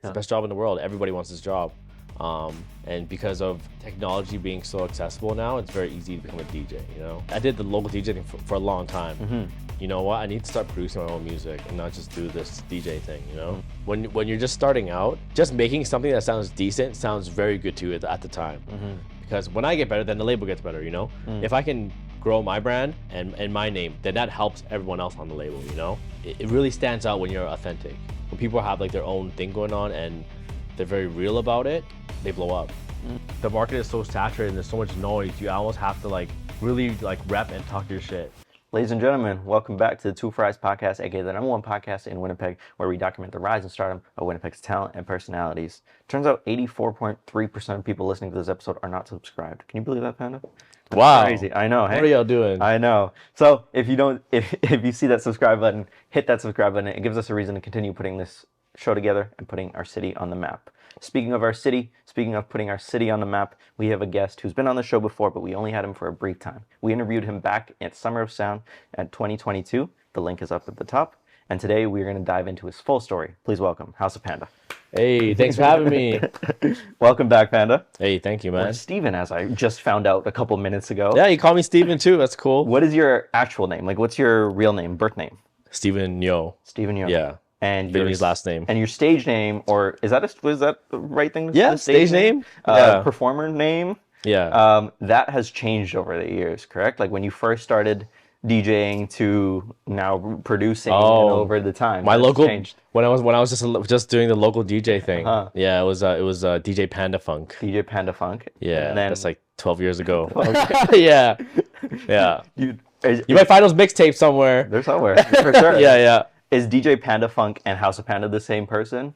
It's the best job in the world. Everybody wants this job. And because of technology being so accessible now, it's very easy to become a DJ, you know? I did the local DJ thing for a long time. You know what? I need to start producing my own music and not just do this DJ thing, you know? When you're just starting out, just making something that sounds decent sounds very good to you at the time. Because when I get better, then the label gets better, you know? If I can grow my brand and my name, then that helps everyone else on the label, you know? It really stands out when you're authentic. When people have like their own thing going on and they're very real about it, they blow up. The market is so saturated and there's so much noise, you almost have to like really like rep and talk your shit. Ladies and gentlemen, welcome back to the Two Fries podcast, aka the #1 podcast in Winnipeg, where we document the rise and stardom of Winnipeg's talent and personalities. Turns out 84.3% of people listening to this episode are not subscribed. Can you believe that, Panda? That's wow. Crazy. I know. What are y'all doing? I know. So if you see that subscribe button, hit that subscribe button. It gives us a reason to continue putting this show together and putting our city on the map. Speaking of our city, speaking of putting our city on the map, we have a guest who's been on the show before, but we only had him for a brief time. We interviewed him back at Summer of Sound at 2022. The link is up at the top. And today we're going to dive into his full story. Please welcome House of Panda. Hey, thanks for having me. Welcome back, Panda. Hey, thank you, man. Or Steven, as I just found out a couple minutes ago. Yeah, you call me Steven too. That's cool. What is your actual name? Like, what's your real name, birth name? Steven Yo. Steven Yo. Yeah. And Vietnamese last name. And your stage name, or was that the right thing? Yeah, stage name. Performer name. Yeah. That has changed over the years, correct? Like when you first started DJing to now producing and over the time. My local changed. when I was just doing the local DJ thing. Yeah, it was DJ Panda Funk. DJ Panda Funk. Yeah, and then, that's like 12 years ago. Okay. Yeah. Yeah. You might find those mixtapes somewhere. They're somewhere for sure. Yeah. Is DJ Panda Funk and House of Panda the same person?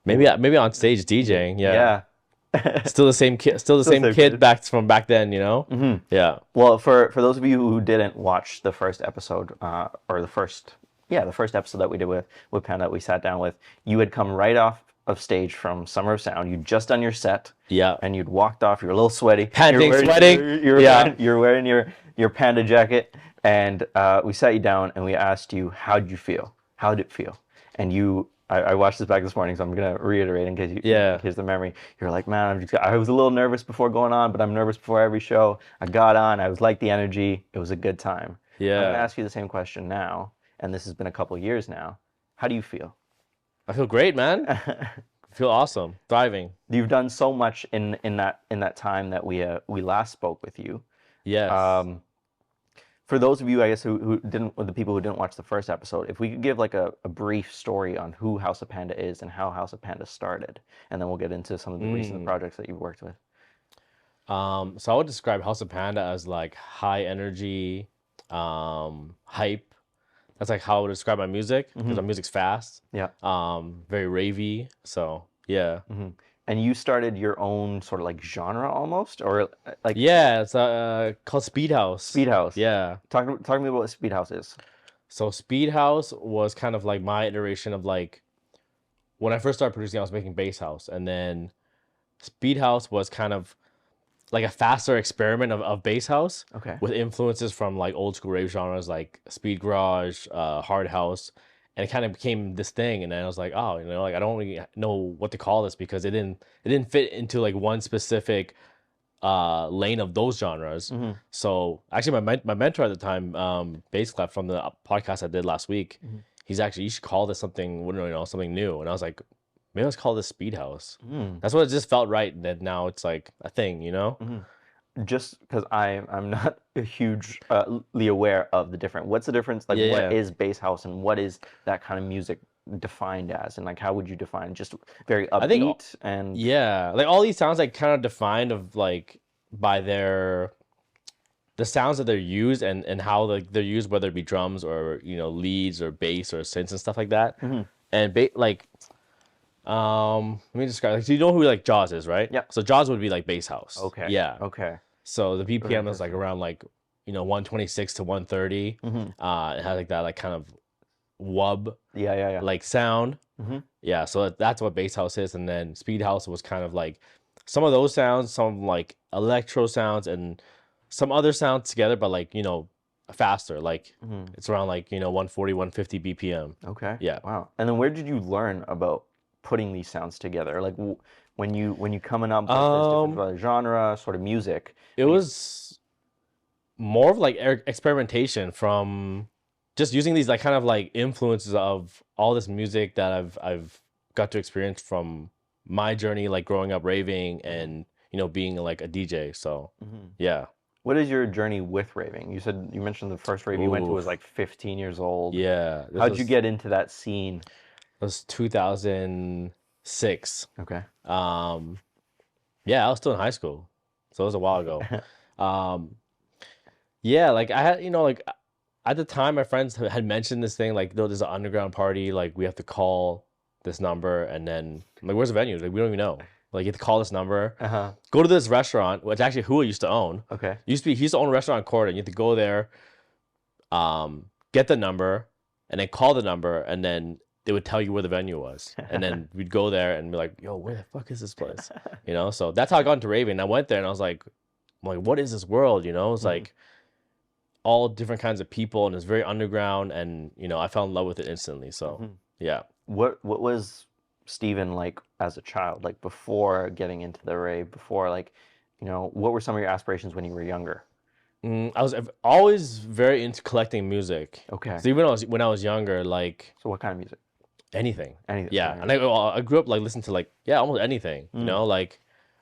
Maybe on stage DJing. Yeah. Still the same kid. Still the same kid back then. You know. Yeah. Well, for those of you who didn't watch the first episode, or the first episode that we did with Panda, that we sat down with, you had come right off of stage from Summer of Sound. You'd just done your set. Yeah. And you'd walked off. You're a little sweaty. Panting, sweating. You're wearing your Panda jacket. And we sat you down and we asked you, how did you feel? How did it feel? And I watched this back this morning, so I'm going to reiterate in case the memory. You're like, man, I was a little nervous before going on, but I'm nervous before every show. I got on. I liked the energy. It was a good time. Yeah. I'm going to ask you the same question now, and this has been a couple years now. How do you feel? I feel great, man. I feel awesome. Thriving. You've done so much in that time that we last spoke with you. Yes. For those of you, I guess, the people who didn't watch the first episode, if we could give like a brief story on who House of Panda is and how House of Panda started, and then we'll get into some of the recent projects that you've worked with. So I would describe House of Panda as like high energy, hype. That's like how I would describe my music, because my music's fast. Yeah. Very ravey. So yeah. And you started your own sort of like genre almost, or like it's called Speed House. Speed House. Yeah. Talk to me about what Speed House is. So Speed House was kind of like my iteration of like when I first started producing, I was making bass house, and then Speed House was kind of like a faster experiment of bass house. Okay. With influences from like old school rave genres like speed garage, hard house. And it kind of became this thing, and then I was like, oh, like I don't really know what to call this, because it didn't fit into like one specific lane of those genres. So actually, my mentor at the time, basically from the podcast I did last week, he's actually, you should call this something, something new. And I was like, maybe let's call this Speed House. That's what it just felt right. And then now it's like a thing, Just because I'm not hugely aware of the difference. What's the difference? Like, what is bass house and what is that kind of music defined as? And like, how would you define? Just very upbeat and like all these sounds like kind of defined of like by the sounds that they're used and how like they're used, whether it be drums or leads or bass or synths and stuff like that. And let me describe. Like, so you know who like Jaws is, right? Yeah. So Jaws would be like bass house. Okay. Yeah. Okay. So the BPM is like around like 126 to 130. It has like that like kind of wub like sound. Yeah. So that's what bass house is, and then Speed House was kind of like some of those sounds, some like electro sounds, and some other sounds together, but like faster. Like it's around like 140, 150 BPM. Okay. Yeah. Wow. And then where did you learn about putting these sounds together? Like when you coming up with this different genre sort of music. It was more of like experimentation from just using these like kind of like influences of all this music that I've got to experience from my journey, like growing up raving and being like a DJ. So yeah. What is your journey with raving? You mentioned the first rave you went to was like 15 years old. Yeah. How'd you get into that scene? It was 2006. Okay. Yeah, I was still in high school, so it was a while ago. Yeah, like I had, like at the time, my friends had mentioned this thing, like, there's an underground party, like we have to call this number, and then I'm like, where's the venue? Like, we don't even know. Like, you have to call this number, go to this restaurant, which actually Hua used to own. Okay. He used to own a restaurant in Corridor, and you have to go there, get the number, and then call the number, and then they would tell you where the venue was. And then we'd go there and be like, yo, where the fuck is this place? So that's how I got into raving. I went there and I was like, what is this world? It's like all different kinds of people, and it's very underground, and I fell in love with it instantly. So yeah. What was Steven like as a child, like before getting into the rave, before like, what were some of your aspirations when you were younger? I was always very into collecting music. Okay. So even when I was younger, like. So what kind of music? Anything. Anything. Yeah. And I grew up like listening to like, almost anything, like,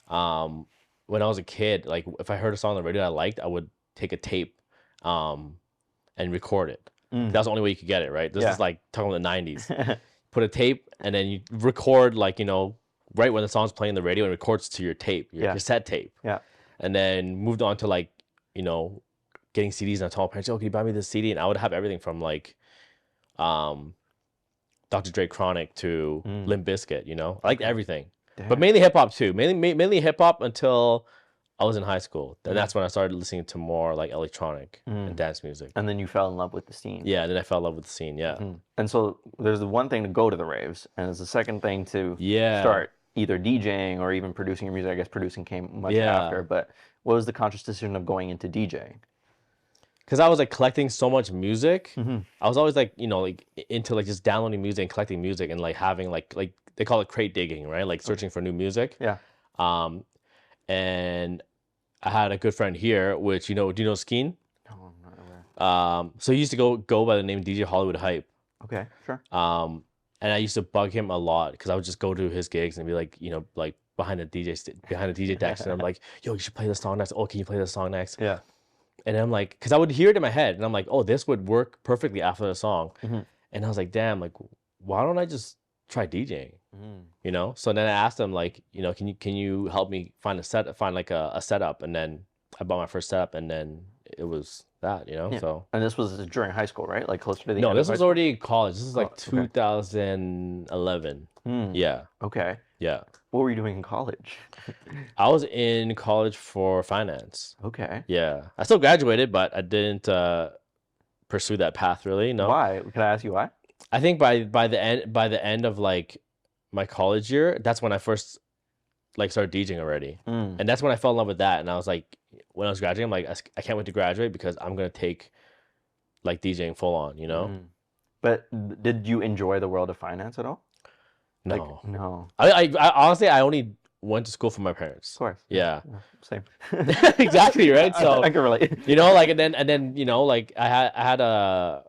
when I was a kid, like if I heard a song on the radio I liked, I would take a tape, and record it. That was the only way you could get it, right? This is like talking about the 90s. Put a tape and then you record like, right when the song's playing the radio, and records to your tape, your cassette tape. Yeah. And then moved on to like, getting CDs, and I told my parents, oh, can you buy me this CD? And I would have everything from like, Dr. Dre Chronic to Limp Bizkit, I liked everything. Damn. But mainly hip hop too. Mainly hip hop until I was in high school. And that's when I started listening to more like electronic and dance music. And then you fell in love with the scene. Yeah, then I fell in love with the scene, yeah. And so there's the one thing to go to the raves, and there's the second thing to start either DJing or even producing your music. I guess producing came much after, but what was the conscious decision of going into DJing? Because I was like collecting so much music. I was always like, like into like just downloading music and collecting music, and like having like they call it crate digging, right? Like searching for new music. Yeah. And I had a good friend here, which do you know Skeen? No, I'm not aware. So he used to go by the name DJ Hollywood Hype. Okay, sure. And I used to bug him a lot because I would just go to his gigs and be like, like behind the DJ decks, and I'm like, yo, you should play this song next. Oh, can you play this song next? Yeah. And I'm like, because I would hear it in my head, and I'm like, oh, this would work perfectly after the song. And I was like, damn, like, why don't I just try DJing? So then I asked him, like, can you help me find a setup? And then I bought my first setup, and then it was that, So. And this was during high school, right? Like closer to the No, end this of was high already in college. This is like okay. 2011. Yeah. Okay. Yeah. What were you doing in college? I was in college for finance. Okay. Yeah. I still graduated, but I didn't pursue that path really. No. Why? Can I ask you why? I think by the end of like my college year, that's when I first like started DJing already. And that's when I fell in love with that. And I was like, when I was graduating, I'm like, I can't wait to graduate because I'm gonna take like DJing full on, But did you enjoy the world of finance at all? No. Like, no. I honestly, I only went to school for my parents. Of course. Yeah. Same. Exactly, right? So I can relate. like and then like I had a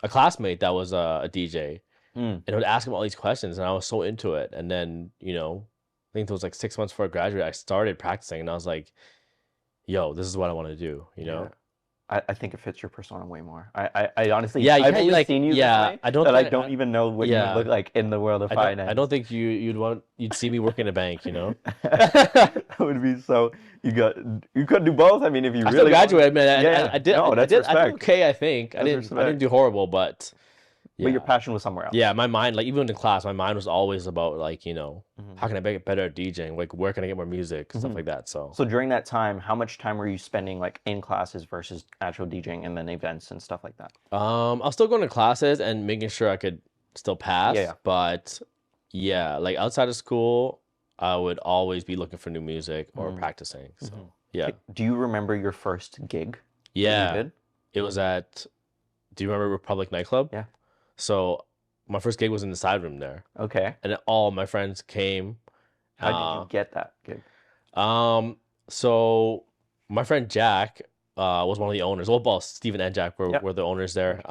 classmate that was a DJ, and I would ask him all these questions, and I was so into it. And then I think it was like 6 months before I graduated, I started practicing, and I was like, yo, this is what I want to do, Yeah. I think it fits your persona way more. I honestly, Yeah, I've only like, seen you yeah, this way, I don't that I think- don't even know what you would look like in the world of finance. I don't think you'd see me work in a bank, That would be so. You could do both. I mean, if you I really still graduated, man. Yeah. I did. No, I that's did. I did respect. okay, I think. I That's didn't respect. do horrible, but But your passion was somewhere else. Yeah, my mind, like even in class, my mind was always about like, how can I get better at DJing? Like, where can I get more music, stuff like that. So during that time, how much time were you spending like in classes versus actual DJing and then events and stuff like that? I was still going to classes and making sure I could still pass. Yeah. But yeah, like outside of school, I would always be looking for new music or practicing. So yeah. Do you remember your first gig? Yeah. did? It was at, do you remember Republic nightclub? Yeah. So my first gig was in the side room there. Okay. And then all my friends came. How did you get that gig? So my friend Jack was one of the owners. Well, Steven and Jack were the owners there.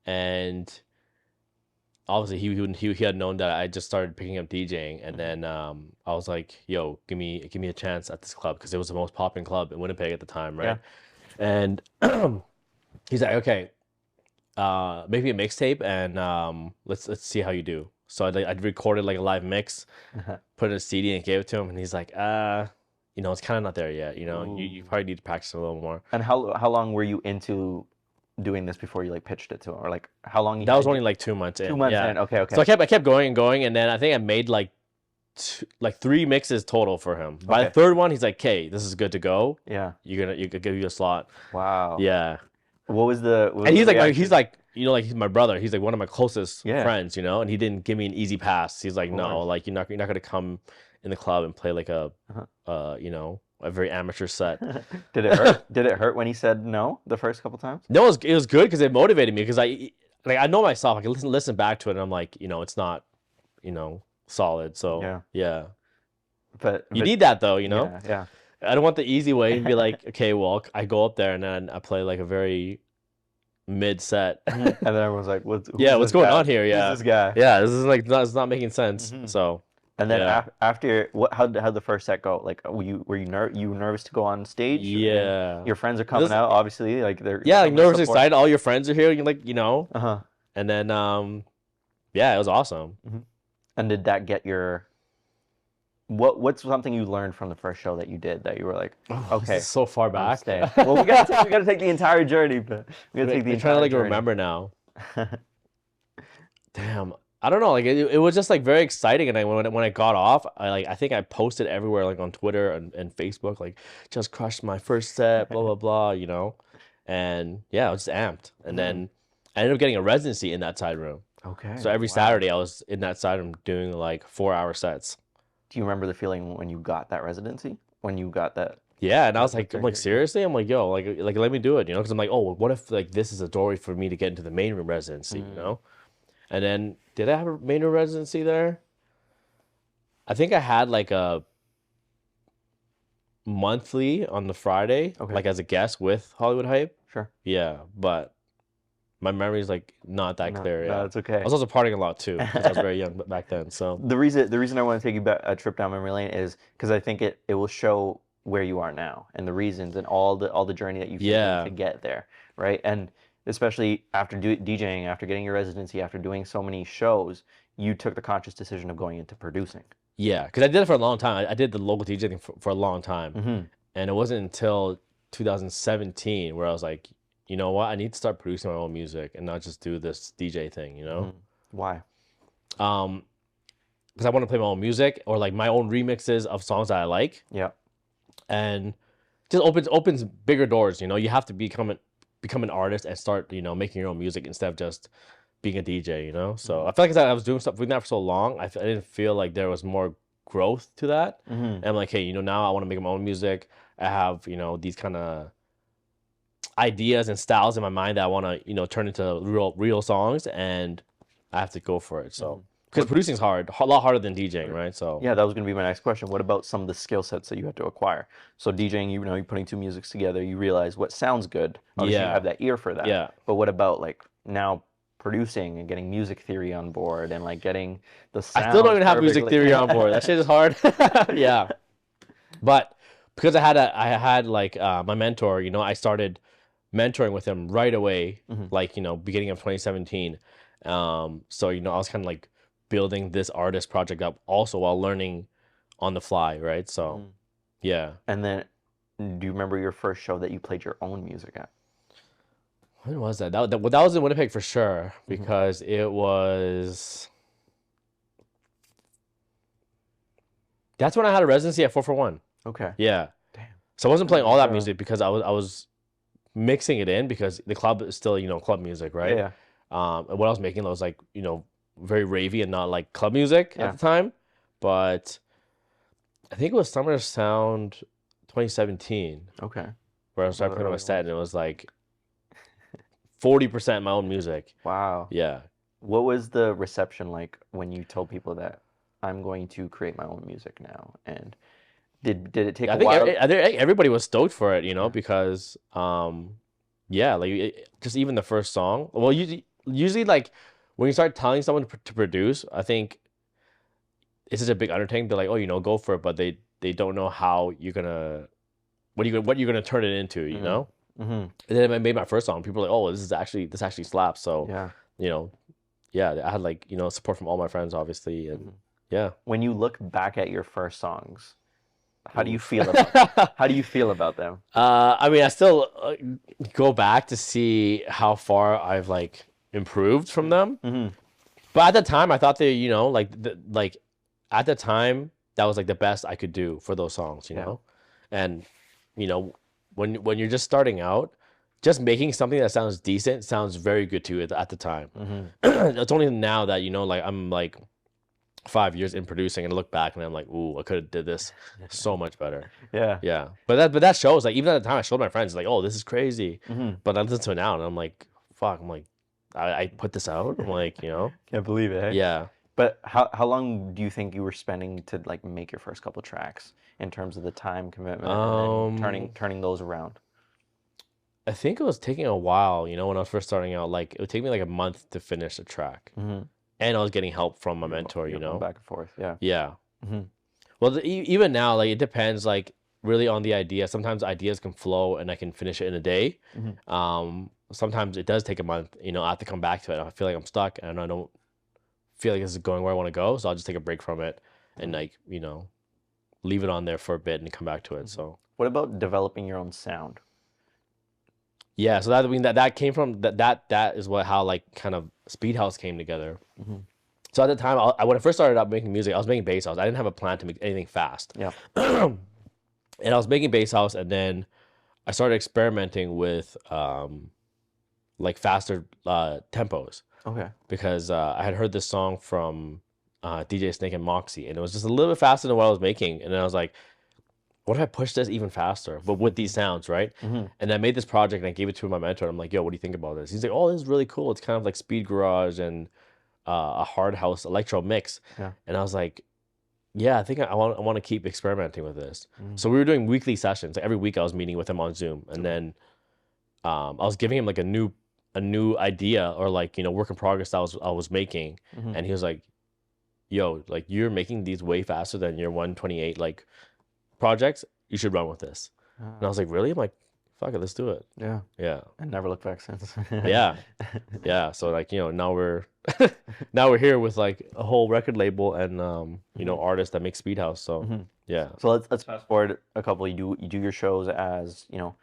And obviously he had known that I just started picking up DJing, and then I was like, "Yo, give me a chance at this club," because it was the most popping club in Winnipeg at the time, right? Yeah. And he's like, "Okay, make me a mixtape, and let's see how you do." So I'd recorded like a live mix, put it in a CD, and gave it to him, and he's like, it's kind of not there yet. You probably need to practice a little more." And how long were you into doing this before you like pitched it to him, or like how long? That was only like 2 months in. 2 months in. Okay. So I kept going and going, and then I think I made like 3 mixes total for him. By the third one, he's like, "Okay, this is good to go. Yeah, you could give you a slot." Wow. Yeah. What was the? And he's like he's my brother. He's like one of my closest friends, and he didn't give me an easy pass. He's like, "No, like you're not gonna come in the club and play like a a very amateur set." Did it hurt? Did it hurt when he said no the first couple times? No, it was good because it motivated me, because I know myself. I can listen back to it, and I'm like, it's not, solid. So yeah. But you need that though, Yeah. I don't want the easy way and be like, okay, well, I go up there and then I play like a very mid set, and then everyone's like, what's going on here? Yeah, who's this guy? Yeah, this is like it's not making sense. So. And then after, how'd the first set go? Like, were you nervous to go on stage? Yeah. Your friends are coming out, obviously. Like they're like nervous, excited. All your friends are here. You're like, And then it was awesome. And did that get your? What's something you learned from the first show that you did that you were like, okay, this is so far back. Well, we gotta take the entire journey, but we gotta take the entire trying to journey. Remember now. Damn. I don't know, like it was just like very exciting, and when I got off, I think I posted everywhere, like on Twitter and Facebook, like just crushed my first set, blah blah blah, and I was just amped, and then I ended up getting a residency in that side room. Okay. So every Saturday I was in that side room doing like 4-hour sets. Do you remember the feeling when you got that residency? When you got that? Yeah, and I was like, seriously? I'm like, yo, like let me do it, because I'm like, oh, what if like this is a doorway for me to get into the main room residency, And then, did I have a main room residency there? I think I had like a monthly on the Friday, like as a guest with Hollywood Hype. Sure. Yeah, but my memory is like not that clear. Yeah, no, it's okay. I was also partying a lot too, because I was very young back then. So the reason I want to take you back a trip down memory lane is because I think it will show where you are now and the reasons and all the journey that you've taken to get there, right? And especially after DJing, after getting your residency, after doing so many shows, you took the conscious decision of going into producing. Yeah, because I did it for a long time. I did the local DJ thing for a long time. And it wasn't until 2017 where I was like, you know what? I need to start producing my own music and not just do this DJ thing, Why? Because I want to play my own music or like my own remixes of songs that I like. Yeah. And just opens bigger doors, You have to become an artist and start, making your own music instead of just being a DJ, So I feel like I was doing that for so long, I didn't feel like there was more growth to that. And I'm like, hey, now I want to make my own music. I have, these kind of ideas and styles in my mind that I want to, turn into real songs, and I have to go for it. So because producing is hard, a lot harder than DJing, right? So yeah, that was going to be my next question. What about some of the skill sets that you had to acquire? So DJing, you're putting two musics together, you realize what sounds good. Obviously, you have that ear for that. Yeah. But what about like now producing and getting music theory on board and like getting the sound? I still don't even have music theory on board. That shit is hard. Yeah. But because I had like my mentor, I started mentoring with him right away, like, beginning of 2017. So, I was kind of like building this artist project up also while learning on the fly, right? So, yeah. And then, do you remember your first show that you played your own music at? When was that? That was in Winnipeg for sure, because it was... That's when I had a residency at 441. Okay. Yeah. Damn. So I wasn't playing all that music because I was mixing it in, because the club is still, club music, right? Yeah. And what I was making was like, very ravey and not like club music at the time. But I think it was Summer Sound 2017. Okay. where I started putting on my set, and it was like 40% my own music. Wow. Yeah. What was the reception like when you told people that I'm going to create my own music now? And did it take a while? I think everybody was stoked for it, you know, because yeah, like just even the first song. Well, usually like when you start telling someone to produce, I think it's such a big undertaking. They're like, oh, you know, go for it, but they don't know how you're gonna what you're gonna turn it into, you know. Mm-hmm. And then I made my first song. People were like, oh, this actually slaps. So Yeah. you know, yeah, I had like, you know, support from all my friends, obviously, and yeah. When you look back at your first songs, how do you feel about how do you feel about them? I mean, I still go back to see how far I've like improved from them. Mm-hmm. But at the time, I thought they, you know, like at the time that was like the best I could do for those songs, you know, and you know, when you're just starting out, just making something that sounds decent sounds very good to you at the time. Mm-hmm. It's only now that, you know, like I'm like 5 years in producing and I look back and I'm like, ooh, I could have did this so much better. Yeah. But that shows, like, even at the time I showed my friends, like, oh, this is crazy. Mm-hmm. But I listen to it now and I'm like, fuck, I'm like, I put this out. I'm like, you know. Can't believe it. Hey? Yeah. But how long do you think you were spending to like make your first couple tracks in terms of the time commitment and then turning those around? I think it was taking a while, you know, when I was first starting out. Like, it would take me like a month to finish a track. Mm-hmm. And I was getting help from my mentor, you know. Back and forth, yeah. Yeah. Mm-hmm. Well, even now, like, it depends, like, really on the idea. Sometimes ideas can flow and I can finish it in a day. Mm-hmm. Sometimes it does take a month, you know. I have to come back to it. I feel like I'm stuck and I don't feel like this is going where I want to go. So I'll just take a break from it and, like, you know, leave it on there for a bit and come back to it. Mm-hmm. So what about developing your own sound? Yeah, so that came from that is how like kind of Speed House came together. Mm-hmm. So at the time, when I first started out making music, I was making bass house. I didn't have a plan to make anything fast. Yeah. And I was making bass house, and then I started experimenting with like faster tempos. Okay. Because I had heard this song from DJ Snake and Moxie, and it was just a little bit faster than what I was making, and then I was like, what if I push this even faster, but with these sounds, right? Mm-hmm. And I made this project and I gave it to my mentor. I'm like, yo, what do you think about this? He's like, oh, this is really cool. It's kind of like speed garage and a hard house electro mix. Yeah. And I was like, yeah, I think I want to keep experimenting with this. Mm-hmm. So we were doing weekly sessions. Like every week I was meeting with him on Zoom. And then I was giving him like a new idea or like, you know, work in progress that I was making. Mm-hmm. And he was like, yo, like you're making these way faster than your 128 like projects, you should run with this. And I was like, really? I'm like, fuck it, let's do it. Yeah. Yeah. And never looked back since. Yeah. Yeah. So like, you know, now we're here with like a whole record label and you know, artists that make Speed House. So yeah. So let's fast forward a couple. You do your shows as, you know,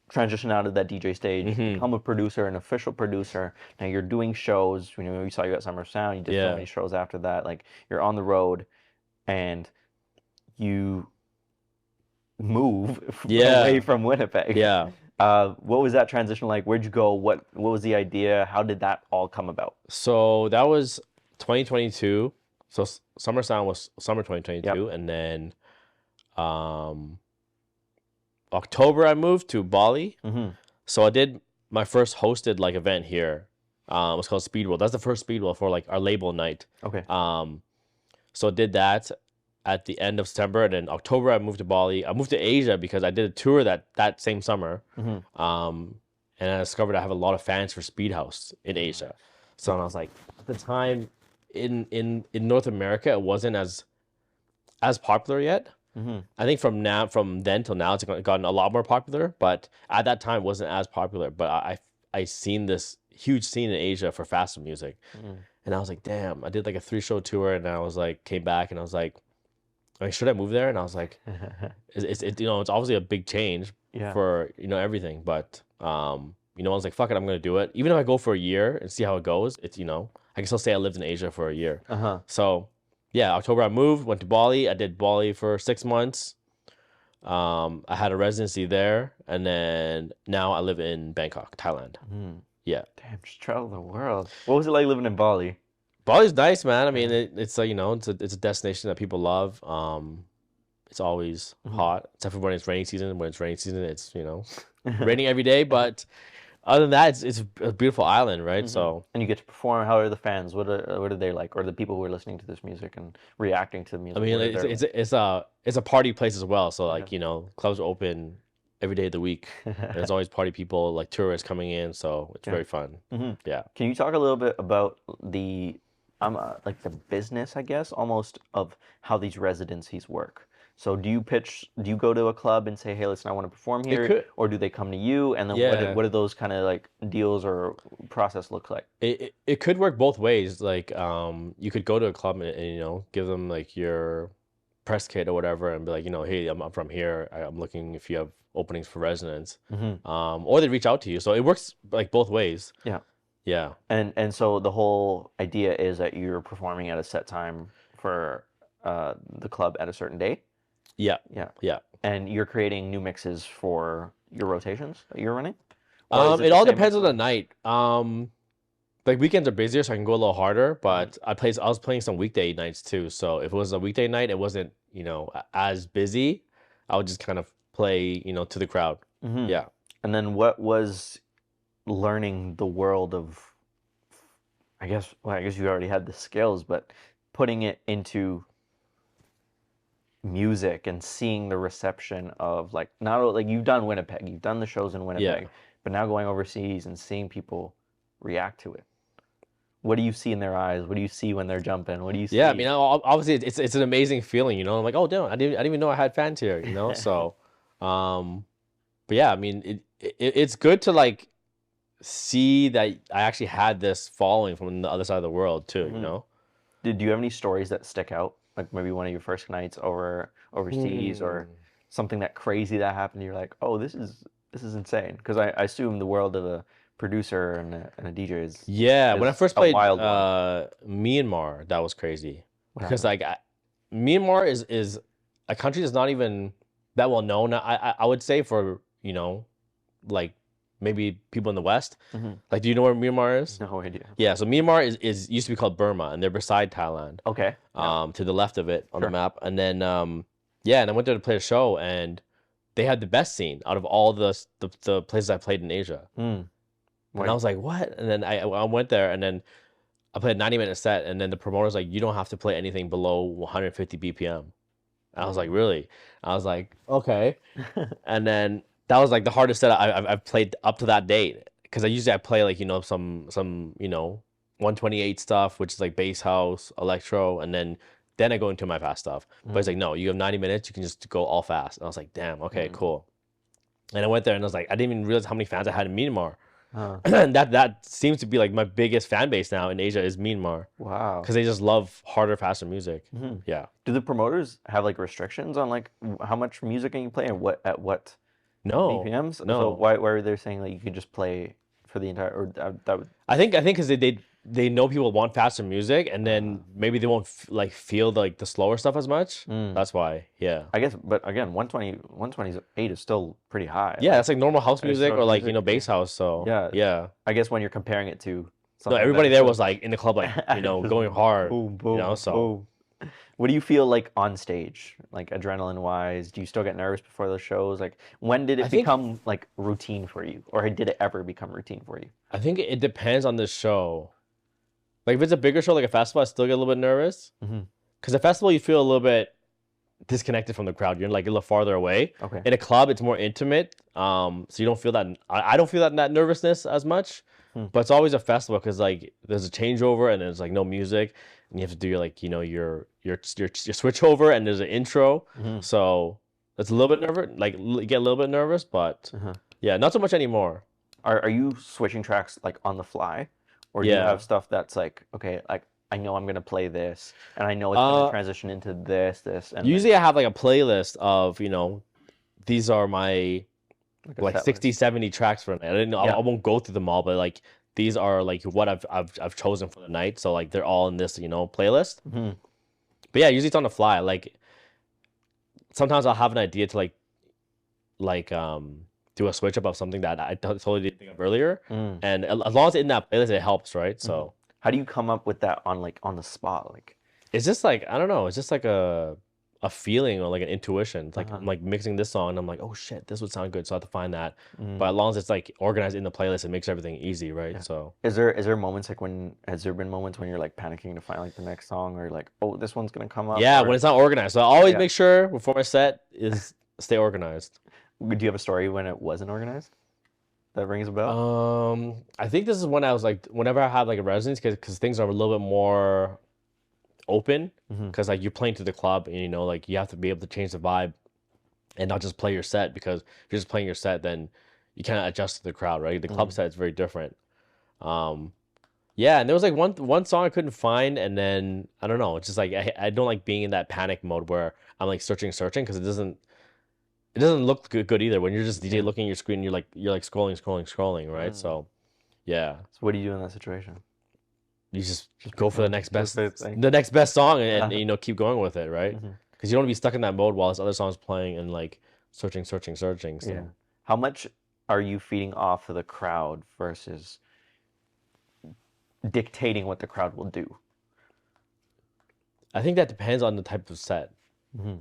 transition out of that DJ stage, become a producer, an official producer. Now you're doing shows. You know, we saw you at Summer Sound. You did so many shows after that. Like you're on the road and you move away from Winnipeg. Yeah. What was that transition like? Where'd you go? What was the idea? How did that all come about? So that was 2022. So Summer Sound was summer 2022, and then October I moved to Bali. Mm-hmm. So I did my first hosted like event here. It was called Speed World. That's the first Speed World for like our label night. Okay. So I did that at the end of September, and then October I moved to Bali. I moved to Asia because I did a tour that same summer, and I discovered I have a lot of fans for Speed House in Asia. So I was like, at the time in North America, it wasn't as popular yet. Mm-hmm. I think from then till now, it's gotten a lot more popular. But at that time, it wasn't as popular. But I seen this huge scene in Asia for faster music, and I was like, damn! I did like a 3-show tour, and I was like, came back, and I was like, should I move there? And I was like, it's you know, it's obviously a big change for, you know, everything. But, you know, I was like, fuck it, I'm going to do it. Even if I go for a year and see how it goes, it's, you know, I can still say I lived in Asia for a year. So, yeah, October I moved, went to Bali. I did Bali for 6 months. I had a residency there. And then now I live in Bangkok, Thailand. Yeah. Damn, just travel the world. What was it like living in Bali? Bali's nice, man. I mean, it's like, you know, it's a destination that people love. it's always hot, except for when it's rainy season. When it's rainy season, it's raining every day. But other than that, it's a beautiful island, right? So And you get to perform. How are the fans? What are they like? Or the people who are listening to this music and reacting to the music? I mean, what are it's a party place as well. So like clubs are open every day of the week. And there's always party people, like tourists coming in. So it's very fun. Yeah. Can you talk a little bit about the like the business, I guess, almost of how these residencies work? So do you go to a club and say, hey, listen, I want to perform here, or do they come to you? And then what do those kind of like deals or process look like? It could work both ways. Like you could go to a club and give them like your press kit or whatever and be like, hey, I'm from here. I'm looking if you have openings for residents. Or they reach out to you. So it works like both ways. Yeah. Yeah. And so the whole idea is that you're performing at a set time for the club at a certain day. Yeah. Yeah. Yeah. And you're creating new mixes for your rotations that you're running? It all depends on the night. Like weekends are busier, so I can go a little harder. But I was playing some weekday nights too. So if it was a weekday night, it wasn't as busy. I would just kind of play to the crowd. Yeah. And then what was learning the world of? I guess you already had the skills, but putting it into music and seeing the reception of like you've done Winnipeg, you've done the shows in Winnipeg, but now going overseas and seeing people react to it. What do you see in their eyes? What do you see when they're jumping? What do you see? Yeah, I mean, obviously it's an amazing feeling, I'm like, oh damn, I didn't even know I had fans here, So, but yeah, I mean, it's good to like see that I actually had this following from the other side of the world too, Do you have any stories that stick out? Like maybe one of your first nights overseas or something that crazy that happened. You're like, oh, this is insane. Because I assume the world of a producer and a DJ is when I first played wild Myanmar, that was crazy because like Myanmar is a country that's not even that well known. I would say for like maybe people in the West. Like, do you know where Myanmar is? No idea. Yeah, so Myanmar is used to be called Burma, and they're beside Thailand. Okay. To the left of it on the map, and then and I went there to play a show, and they had the best scene out of all the places I played in Asia. And I was like, what? And then I went there, and then I played a 90-minute set, and then the promoter's like, you don't have to play anything below 150 BPM. And I was like, really? I was like, okay. And then that was like the hardest set I've played up to that date, because I play like some 128 stuff, which is like bass house, electro, and then I go into my fast stuff. But it's like, no, you have 90 minutes, you can just go all fast. And I was like, damn, okay, cool. And I went there and I was like, I didn't even realize how many fans I had in Myanmar. And that seems to be like my biggest fan base now in Asia is Myanmar. Wow. Because they just love harder, faster music. Yeah. Do the promoters have like restrictions on like how much music can you play and at what BPMs? No. So why were they saying like you could just play for the entire or that would... I think because they know people want faster music, and then maybe they won't feel like the slower stuff as much. That's why. Yeah. I guess, but again, 128 is still pretty high. Yeah, that's like normal house music or like bass house. So yeah. I guess when you're comparing it to no, everybody there was like in the club like going hard. Boom, boom, so. Boom. What do you feel like on stage, like adrenaline wise? Do you still get nervous before those shows? Like, when did it become like routine for you, or did it ever become routine for you? I think it depends on the show. Like if it's a bigger show, like a festival, I still get a little bit nervous. Because a festival, you feel a little bit disconnected from the crowd. You're like a little farther away. Okay. In a club, it's more intimate. So you don't feel that. I don't feel that nervousness as much. But it's always a festival because like there's a changeover and there's like no music, and you have to do your switch over, and there's an intro. So it's a little bit nervous. Like you get a little bit nervous, but yeah, not so much anymore. Are you switching tracks like on the fly, or do you have stuff that's like, okay, like I know I'm gonna play this, and I know it's gonna transition into this, and usually I have like a playlist of these are my like 60, 70 tracks for a night. I won't go through them all, but like these are like what I've chosen for the night. So like they're all in this playlist. But yeah, usually it's on the fly. Like sometimes I'll have an idea to do a switch up of something that I totally didn't think of earlier, and as long as it's in that playlist, it helps, right? So how do you come up with that on the spot? Like it's just like I don't know. It's just like a a feeling or like an intuition. It's like I'm like mixing this song and I'm like, oh shit, this would sound good. So I have to find that. But as long as it's like organized in the playlist, it makes everything easy, right? So Is there moments like has there been moments when you're like panicking to find like the next song, or like, oh, this one's gonna come up? yeah, or... when it's not organized. So I always make sure before my set is stay organized. Do you have a story when it wasn't organized that rings a bell? I think this is when I was like, whenever I have like a residency, because things are a little bit more open, because like you're playing to the club and you know, like you have to be able to change the vibe and not just play your set, because if you're just playing your set, then you can't adjust to the crowd, right? The club set is very different. Yeah, and there was like one song I couldn't find, and then I don't know, it's just like I don't like being in that panic mode where I'm like searching, because it doesn't look good either when you're just DJ looking at your screen. You're like scrolling, right? So yeah. So what do you do in that situation? You just go for the next best song and you know, keep going with it, right? Because you don't want to be stuck in that mode while this other song's playing and like searching. So. Yeah. How much are you feeding off of the crowd versus dictating what the crowd will do? I think that depends on the type of set.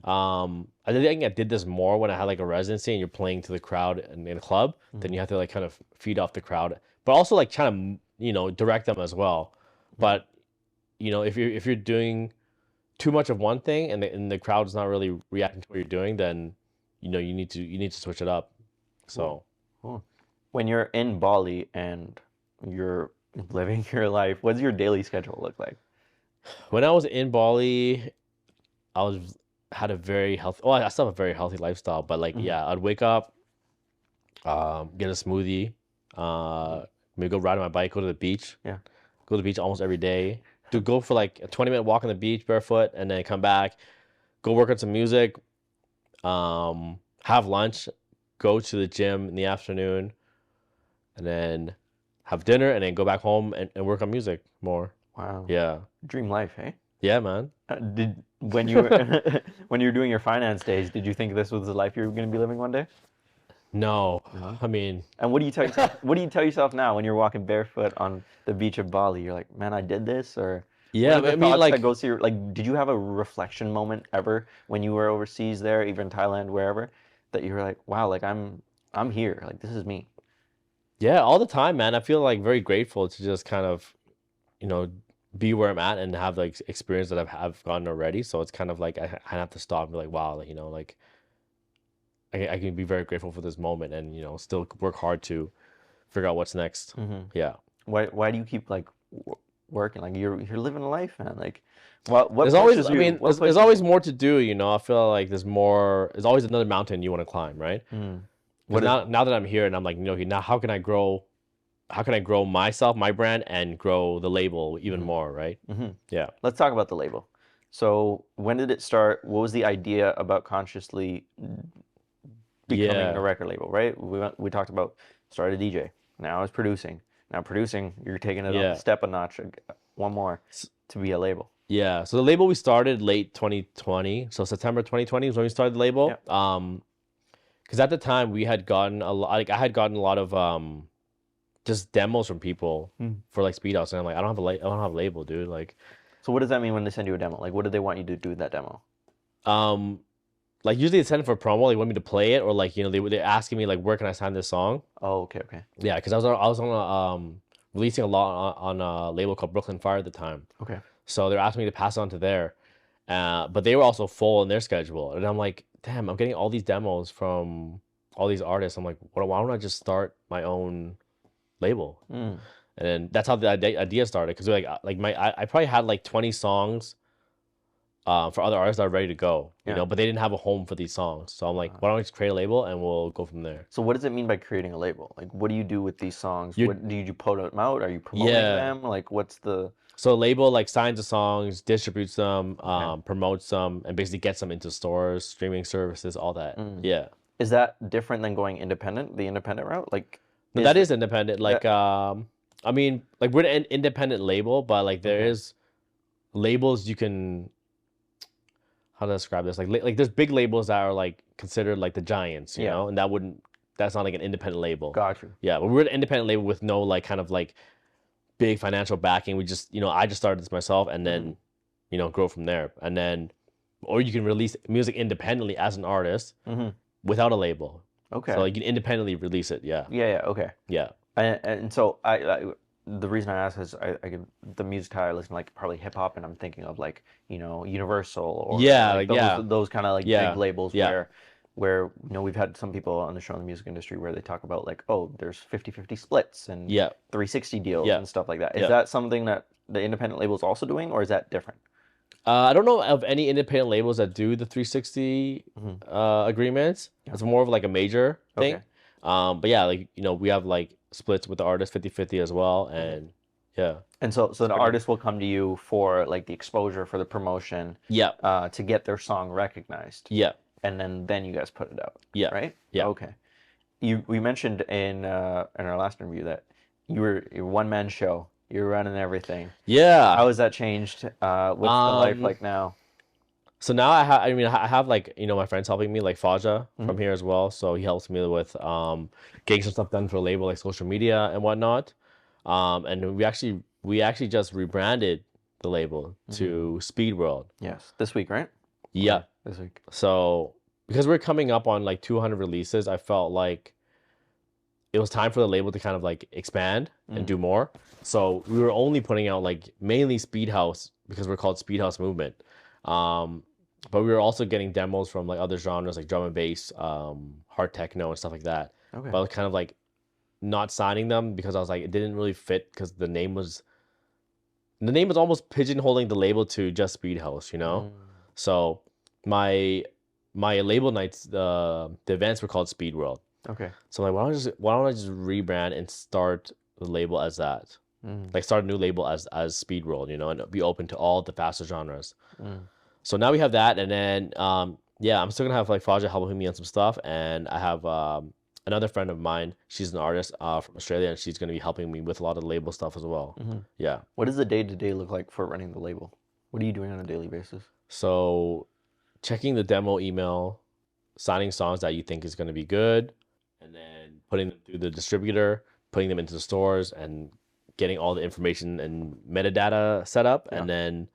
I think I did this more when I had like a residency and you're playing to the crowd in a club. Then you have to like kind of feed off the crowd, but also like trying to, you know, direct them as well. But you know, if you're doing too much of one thing and the crowd is not really reacting to what you're doing, then you know you need to switch it up. So cool. When you're in Bali and you're living your life, what does your daily schedule look like? When I was in Bali, had a very healthy. Oh, I still have a very healthy lifestyle, but like yeah, I'd wake up, get a smoothie, maybe go ride on my bike, go to the beach. Yeah, go to the beach almost every day. Go for like a 20-minute walk on the beach barefoot, and then come back, go work on some music, have lunch, go to the gym in the afternoon, and then have dinner, and then go back home and work on music more. Wow. Yeah. Dream life, hey? Yeah, man. When you were when you were doing your finance days, did you think this was the life you were going to be living one day? No. I mean, and what do you tell yourself, what do you tell yourself now when you're walking barefoot on the beach of Bali? You're like, man, I did this, or yeah, I mean, like, that goes through your, like, did you have a reflection moment ever when you were overseas there, even Thailand, wherever, that you were like, wow, like I'm here, like this is me? Yeah, all the time, man. I feel like very grateful to just kind of, you know, be where I'm at and have like experience that I've gotten already. So it's kind of like I have to stop and be like, wow, like, you know, like I can be very grateful for this moment and, you know, still work hard to figure out what's next. Yeah. Why do you keep like working? Like you're living a life, man. Like what there's always, I mean, there's always more to do, you know. I feel like there's always another mountain you want to climb, right? But now that I'm here and I'm like, you know, now how can I grow myself, my brand, and grow the label even more, right? Yeah. Let's talk about the label. So when did it start? What was the idea about consciously becoming a record label, right? We talked about start a DJ. Now it's producing. Now producing, you're taking it a step a notch, one more to be a label. Yeah. So the label we started late 2020. So September 2020 is when we started the label. Because at the time we had gotten a lot. Like I had gotten a lot of just demos from people for like speed outs, and I'm like, I don't have a label, dude. Like, so what does that mean when they send you a demo? Like, what do they want you to do with that demo? Like usually they send it for a promo. They want me to play it, or like, you know, they're asking me like, where can I sign this song? Oh, okay. Yeah, because I was on releasing a lot on a label called Brooklyn Fire at the time. Okay. So they're asking me to pass it on to there, but they were also full in their schedule, and I'm like, damn, I'm getting all these demos from all these artists. I'm like, why don't I just start my own label? And then that's how the idea started, because I probably had like 20 songs for other artists that are ready to go, you know, but they didn't have a home for these songs. So I'm like, why don't I just create a label and we'll go from there. So what does it mean by creating a label? Like, what do you do with these songs? Do you put them out? Are you promoting them? Like, what's the... So a label like signs the songs, distributes them, promotes them, and basically gets them into stores, streaming services, all that. Yeah. Is that different than going independent, the independent route? Like, no, that is independent. Like, I mean, like we're an independent label, but like there is labels you can... How to describe this? Like there's big labels that are like considered like the giants, you know, and that's not like an independent label. Got you. Yeah, but we're an independent label with no like kind of like big financial backing. We just, you know, I just started this myself and then, you know, grow from there. And then or you can release music independently as an artist without a label. Okay. So you can independently release it. Yeah. Yeah. Okay. Yeah. And so the reason I ask is the music I listen to, like probably hip hop, and I'm thinking of like Universal or like those kind of like big labels where we've had some people on the show in the music industry where they talk about like, oh, there's 50-50 splits and 360 deals and stuff like that. Is that something that the independent label is also doing, or is that different? I don't know of any independent labels that do the 360 agreements. It's more of like a major thing. Okay. But yeah, like we have like splits with the artist 50-50 as well, and yeah. And so the artist will come to you for like the exposure, for the promotion, to get their song recognized. Yeah. And then you guys put it out. Yeah. Right? Yeah. Okay. We mentioned in our last interview that you're a one-man show. You're running everything. Yeah. How has that changed? What's the life like now? So now I have like my friends helping me, like Faja from here as well. So he helps me with getting some stuff done for a label, like social media and whatnot. And we actually just rebranded the label to Speed World. Yes, this week, right? Yeah, okay. This week. So because we're coming up on like 200 releases, I felt like it was time for the label to kind of like expand and do more. So we were only putting out like mainly Speed House because we're called Speed House Movement. But we were also getting demos from like other genres like drum and bass, hard techno and stuff like that. Okay. But I was kind of like not signing them because I was like, it didn't really fit because the name was almost pigeonholing the label to just Speed House, So my label nights, the events were called Speed World. Okay. So like, why don't I just rebrand and start the label as that? Like start a new label as Speed World, and be open to all the faster genres. So now we have that, and then I'm still gonna have like Faja helping me on some stuff, and I have another friend of mine. She's an artist from Australia, and she's gonna be helping me with a lot of the label stuff as well. Yeah. What does the day-to-day look like for running the label? What are you doing on a daily basis? So, checking the demo email, signing songs that you think is gonna be good, and then putting them through the distributor, putting them into the stores, and getting all the information and metadata set up, and then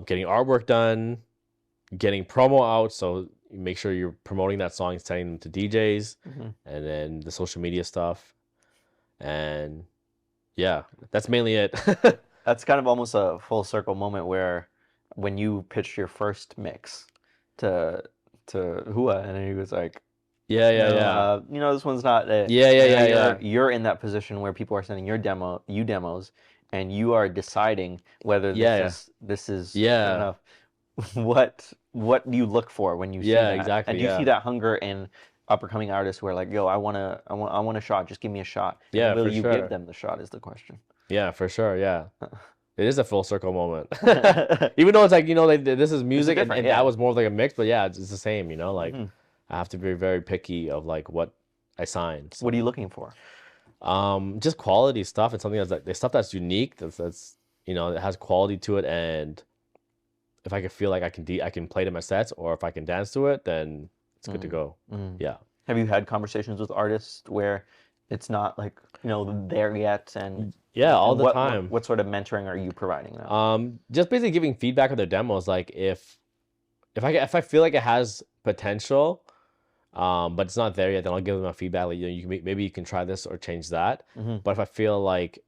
getting artwork done, getting promo out. So make sure you're promoting that song and sending them to DJs, and then the social media stuff. And yeah, that's mainly it. That's kind of almost a full circle moment where when you pitched your first mix to Hua, and then he was like, this one's not it. You're in that position where people are sending you demos, and you are deciding whether this is enough. What do you look for when you see that? Exactly. And do you see that hunger in up and coming artists where like, yo, I want a shot, just give me a shot. Yeah, will for you sure. give them the shot is the question. Yeah, for sure. Yeah. It is a full circle moment. Even though it's like, this is music and that was more of like a mix, but yeah, it's the same, like I have to be very picky of like what I sign. So. What are you looking for? Just quality stuff and something that's like the stuff that's unique, that's it has quality to it, and if I can feel like I can play to my sets, or if I can dance to it, then it's good to go. Yeah. Have you had conversations with artists where it's not like there yet, and all the time? What sort of mentoring are you providing them? Just basically giving feedback on their demos. Like if I feel like it has potential, but it's not there yet, then I'll give them a feedback. Like maybe you can try this or change that. But if I feel like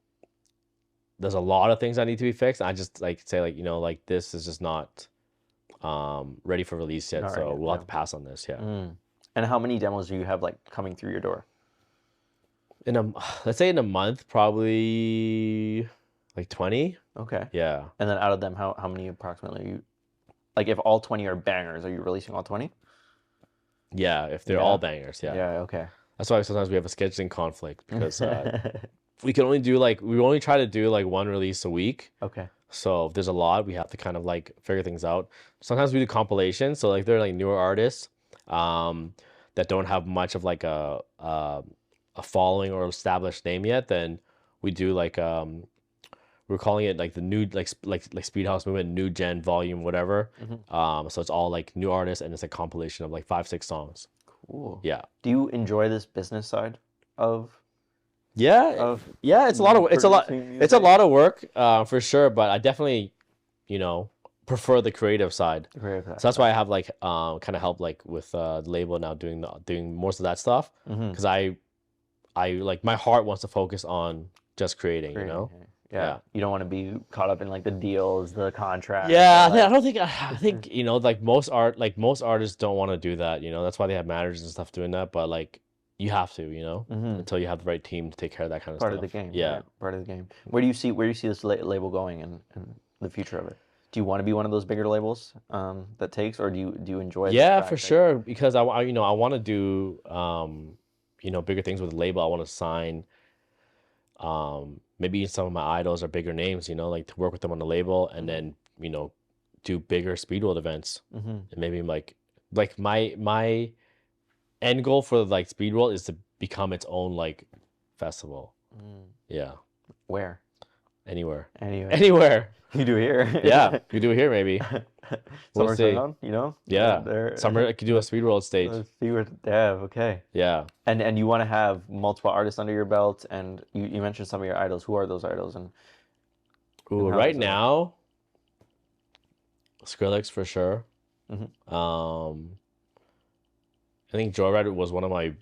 there's a lot of things that need to be fixed, I just like say like like this is just not ready for release yet, so we'll have to pass on this. And how many demos do you have like coming through your door? Let's say in a month, probably like 20. Okay. Yeah. And then out of them, how many approximately are you, like if all 20 are bangers, are you releasing all 20? Yeah, if they're all bangers, yeah. Yeah, okay. That's why sometimes we have a scheduling conflict, because we only try to do like one release a week. Okay. So if there's a lot, we have to kind of like figure things out. Sometimes we do compilations, so like they're like newer artists that don't have much of like a following or established name yet. Then we do like we're calling it like the new like Speed House Movement New Gen Volume whatever. So it's all like new artists, and it's a compilation of like 5-6 songs. Cool. Yeah. Do you enjoy this business side of? Yeah, it's a lot of work for sure. But I definitely, prefer the creative side. Creative side. So that's why I have like kind of help like with the label now doing most of that stuff because I like my heart wants to focus on just creating, you know. Yeah. You don't want to be caught up in like the deals, the contracts. Yeah, like... I don't think I think you know like most artists don't want to do that, you know. That's why they have managers and stuff doing that, but like you have to, you know, until you have the right team to take care of that kind of part stuff. Part of the game. Yeah. Right? Part of the game. Where do you see this label going and the future of it? Do you want to be one of those bigger labels that takes, or do you enjoy? Yeah, for sure. Because I want to do you know, bigger things with the label. I want to sign maybe some of my idols or bigger names, you know, like to work with them on the label, and then you know, do bigger speed world events, and maybe like my end goal for like speed world is to become its own like festival. Yeah. Where? Anywhere. Anywhere. You do here. Yeah, you do it here maybe. We'll see. Around, you know? Yeah. Summer I could do a speed world stage. Okay. Yeah. And you want to have multiple artists under your belt, and you mentioned some of your idols. Who are those idols? And right now, Skrillex for sure. I think Joyride was one of my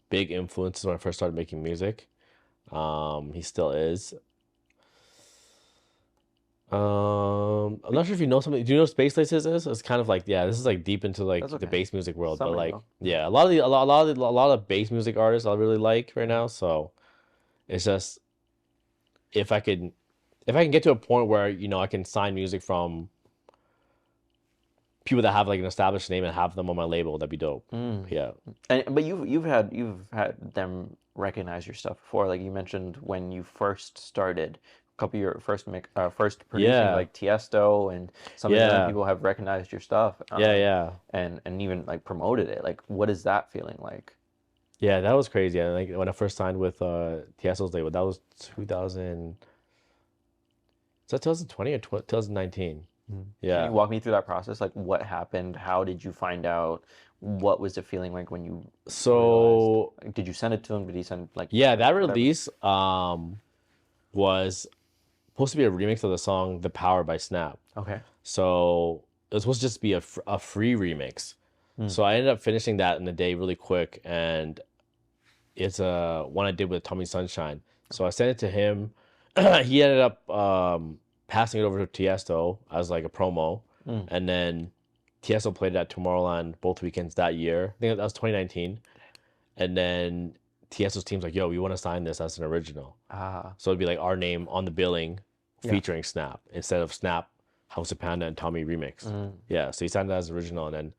big influences when I first started making music. He still is. I'm not sure if you know something. Do you know what Space Laces is? It's kind of like, yeah, this is like deep into like the bass music world, but like, yeah, a lot of bass music artists I really like right now. So it's just if I can get to a point where, you know, I can sign music from people that have like an established name and have them on my label, that'd be dope. Yeah. But you've had them recognize your stuff before. Like you mentioned when you first started. Couple of your first producing like Tiesto and some of the other people have recognized your stuff. And even like promoted it. Like, what is that feeling like? Yeah, that was crazy. And like when I first signed with Tiesto's label, that was 2000. Is that 2020 or 2019? Yeah. Can you walk me through that process? Like, what happened? How did you find out? What was the feeling like when you? So realized? Did you send it to him? Did he send like? Yeah, that release was supposed to be a remix of the song "The Power" by Snap. Okay. So it was supposed to just be a free remix. So I ended up finishing that in a day really quick, and it's one I did with Tommy Sunshine. So I sent it to him. He ended up passing it over to Tiesto as like a promo, and then Tiesto played it at Tomorrowland both weekends that year. I think that was 2019, and then Tiesto's team's like, "Yo, we want to sign this as an original." So it'd be like our name on the billing, featuring Snap instead of Snap, House of Panda, and Tommy remix. Yeah, so he signed it as original, and then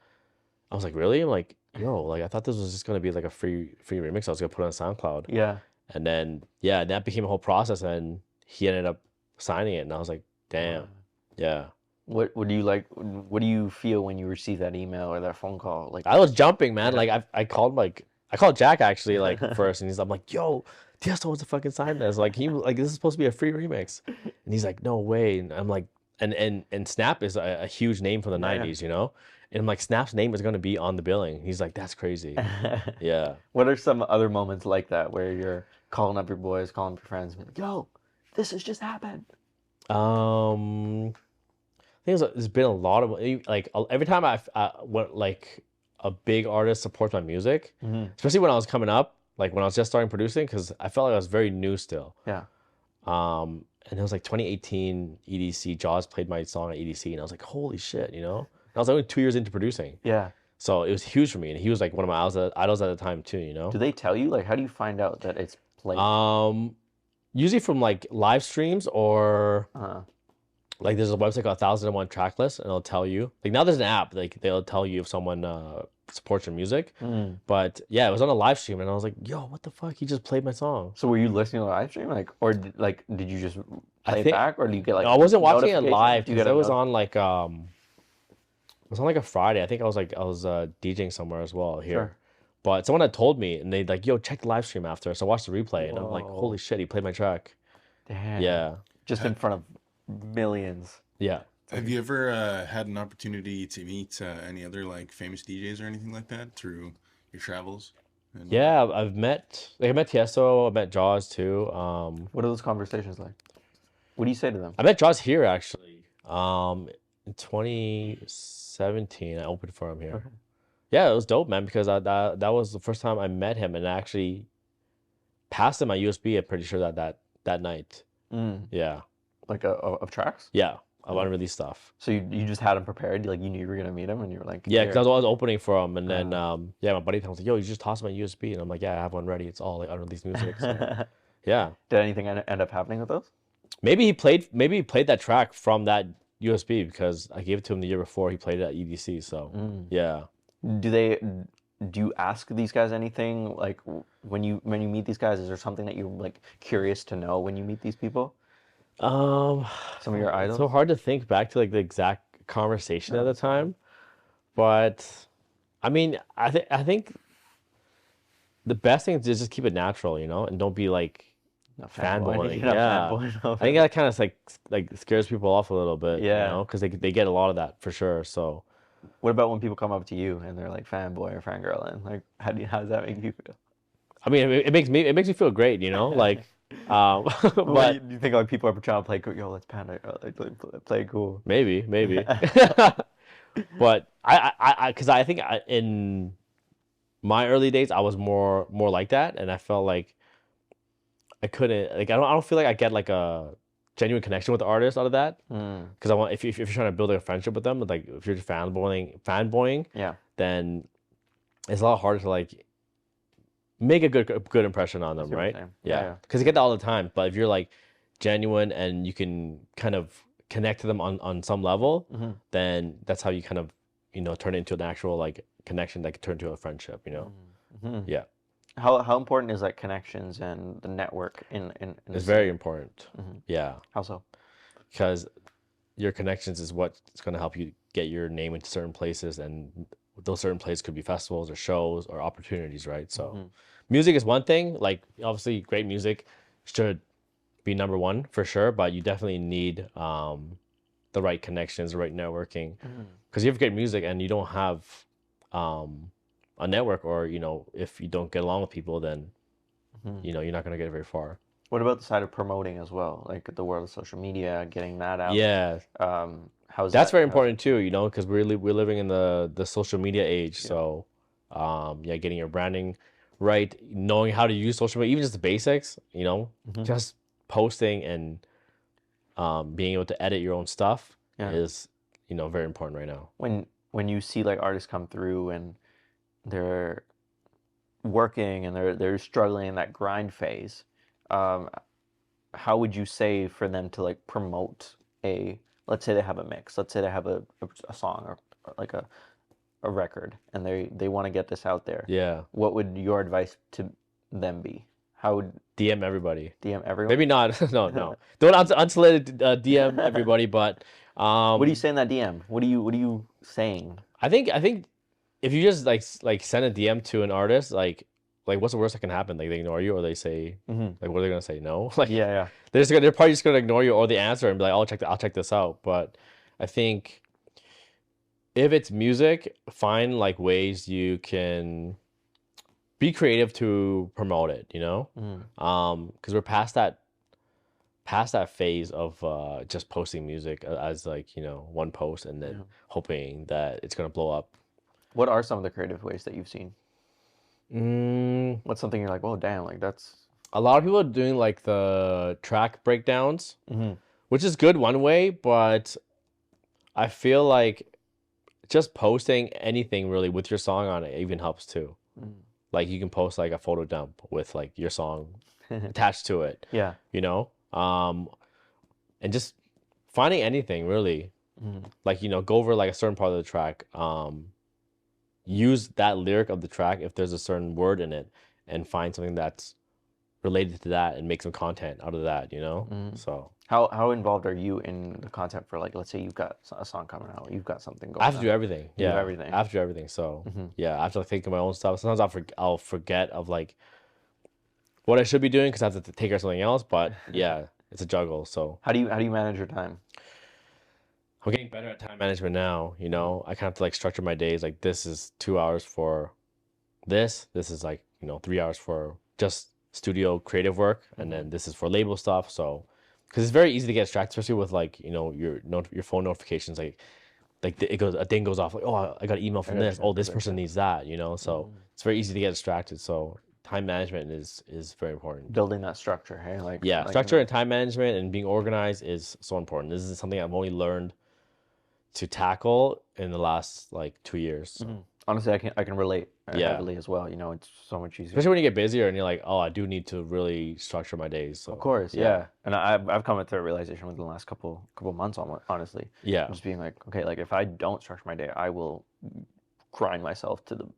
I was like, "Really?" I'm like, "Yo, like I thought this was just gonna be like a free remix. I was gonna put it on SoundCloud." Yeah. And then that became a whole process, and he ended up signing it, and I was like, "Damn, yeah." What do you like? What do you feel when you receive that email or that phone call? Like I was jumping, man. Like I called Jack actually like first, and I'm like, "Yo, Tiesto wants to fucking sign this. Like this is supposed to be a free remix," and he's like, "No way." And I'm like, and Snap is a huge name from the '90s, you know. And I'm like, Snap's name is gonna be on the billing. He's like, "That's crazy." Yeah. What are some other moments like that where you're calling up your boys, calling up your friends, and be like, "Yo, this has just happened"? I think there's been a lot of like every time I went like a big artist supports my music, especially when I was coming up, like when I was just starting producing, because I felt like I was very new still. Yeah. And it was like 2018 EDC. Jaws played my song at EDC, and I was like, holy shit, you know? And I was only 2 years into producing. Yeah. So it was huge for me, and he was like one of my idols at the time too, you know? Do they tell you? Like, how do you find out that it's played? Usually from like live streams or like there's a website called 1001 Tracklist, and it'll tell you. Like now there's an app, like they'll tell you if someone supports your music. But yeah, it was on a live stream, and I was like, "Yo, what the fuck? He just played my song." So were you listening to the live stream, like, or did you just play it back, or do you get like? No, I wasn't watching it live because it was on like it was on like a Friday. I think I was DJing somewhere as well here. Sure. But someone had told me, and they like, "Yo, check the live stream after." So I watched the replay, and I'm like, "Holy shit, he played my track." Damn. Yeah. Just in front of millions. Yeah. Have you ever had an opportunity to meet any other like famous DJs or anything like that through your travels? Yeah, I met Tiesto, I met Jaws too. What are those conversations like? What do you say to them? I met Jaws here actually. In in 2017. I opened for him here. Okay. Yeah, it was dope, man, because that was the first time I met him, and I actually passed him my USB. I'm pretty sure that night. Yeah, Like of tracks? yeah, of unreleased stuff. So you just had him prepared, like you knew you were gonna meet him, and you were like, Yeah, because "Here." I was opening for him, and then yeah, my buddy was like, "Yo, you just toss my USB," and I'm like, "Yeah, I have one ready. It's all like unreleased music." So, yeah, Did anything end up happening with those? maybe he played that track from that USB because I gave it to him the year before. He played it at EDC. So yeah. Do you ask these guys anything like when you meet these guys? Is there something that you're like curious to know when you meet these people? Some of your It's idols? so hard to think back to like the exact conversation at the time, but I mean, I think the best thing is to just keep it natural, you know, and don't be like Not fanboying. You're not Yeah, fanboying over I think that kind of like scares people off a little bit, you Yeah. know, because they get a lot of that for sure. So What about when people come up to you and they're like fanboy or fangirl, and like how does that make you feel? I mean, it makes me feel great, you know, like, What but do you think like people are trying to play cool? Yo, let's Panda, play cool. maybe, but because I think in my early days I was more like that, and I felt like I couldn't like I don't feel like I get like a genuine connection with the artist out of that because I want if you're trying to build like a friendship with them, like if you're just fanboying, Yeah. then it's a lot harder to like make a good impression on them, See what you're right? saying. Yeah, Yeah. because you get that all the time. But if you're like genuine and you can kind of connect to them on some level, then that's how you kind of turn it into an actual like connection that can turn into a friendship. Yeah, How important is like connections and the network in the it's very scene? important. Yeah, How so? because your connections is what's going to help you get your name into certain places, and those certain places could be festivals or shows or opportunities, right? So music is one thing, like obviously great music should be number one for sure, but you definitely need the right connections, the right networking, because you have great music and you don't have a network, or if you don't get along with people, then you're not going to get very far. What about the side of promoting as well, like the world of social media, getting that out? Yeah, How's that's that? very important too, because we're living in the social media age. So yeah, getting your branding right, knowing how to use social media, even just the basics, just posting and being able to edit your own stuff is very important right now. When you see like artists come through and they're working and they're struggling in that grind phase, how would you say for them to like promote let's say they have a mix, let's say they have a song or like a record, and they want to get this out there. Yeah. What would your advice to them be? How would DM everybody. DM everyone? Maybe not. No. Don't unsolicited DM everybody, but what do you say in that DM? What are you saying? I think if you just like send a DM to an artist, like what's the worst that can happen? Like they ignore you, or they say like what are they gonna say? No. Like Yeah. they're probably just gonna ignore you, or the answer and be like, I'll check this out. But I think if it's music, find like ways you can be creative to promote it, because we're past that phase of just posting music as like one post and then hoping that it's gonna blow up. What are some of the creative ways that you've seen? What's something you're like, oh damn, like that's a lot of people are doing like the track breakdowns, which is good one way, but I feel like just posting anything really with your song on it even helps too. Like you can post like a photo dump with like your song attached to it. Yeah. And just finding anything really. Like, go over like a certain part of the track. Use that lyric of the track if there's a certain word in it, and find something that's related to that and make some content out of that, So How involved are you in the content for, like, let's say you've got a song coming out, you've got something going on? I have to do everything. You do everything. I have to do everything. So yeah, I have to like, think of my own stuff. Sometimes I'll forget of like what I should be doing because I have to take care of something else. But yeah, it's a juggle. So how do you manage your time? I'm getting better at time management now. I kind of have to like structure my days. Like this is 2 hours for this. This is like 3 hours for just studio creative work, and then this is for label stuff. So because it's very easy to get distracted, especially with like your phone notifications. A thing goes off like, oh, I got an email from this. Oh, this person needs that. So it's very easy to get distracted. So time management is very important. Building that structure, hey, like Structure and time management and being organized is so important. This is something I've only learned to tackle in the last like 2 years. So. Honestly, I can relate heavily as well. It's so much easier. Especially when you get busier and you're like, oh, I do need to really structure my days. So Of course, yeah. And I've come to a realization within the last couple months, honestly. Yeah. Just being like, okay, like if I don't structure my day, I will grind myself to the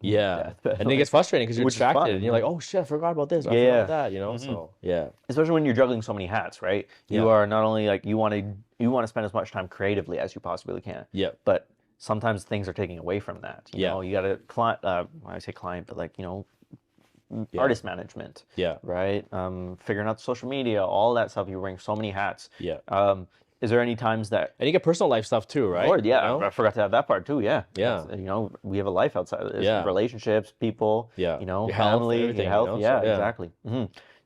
yeah. death. And it gets frustrating because you're Which is fun. distracted and you're like, oh shit, I forgot about this. I forgot about that. So yeah. Especially when you're juggling so many hats, right? You are not only like you want to spend as much time creatively as you possibly can. Yeah. But sometimes things are taking away from that. You know, you got to I say client, but like, artist management. Yeah. Right? Figuring out social media, all that stuff. You're wearing so many hats. Yeah. Is there any times that... And you get personal life stuff too, right? Lord, yeah. I forgot to have that part too, yeah. Yeah. We have a life outside of this. Yeah. relationships, people, your family, health, your health. Yeah, So, exactly.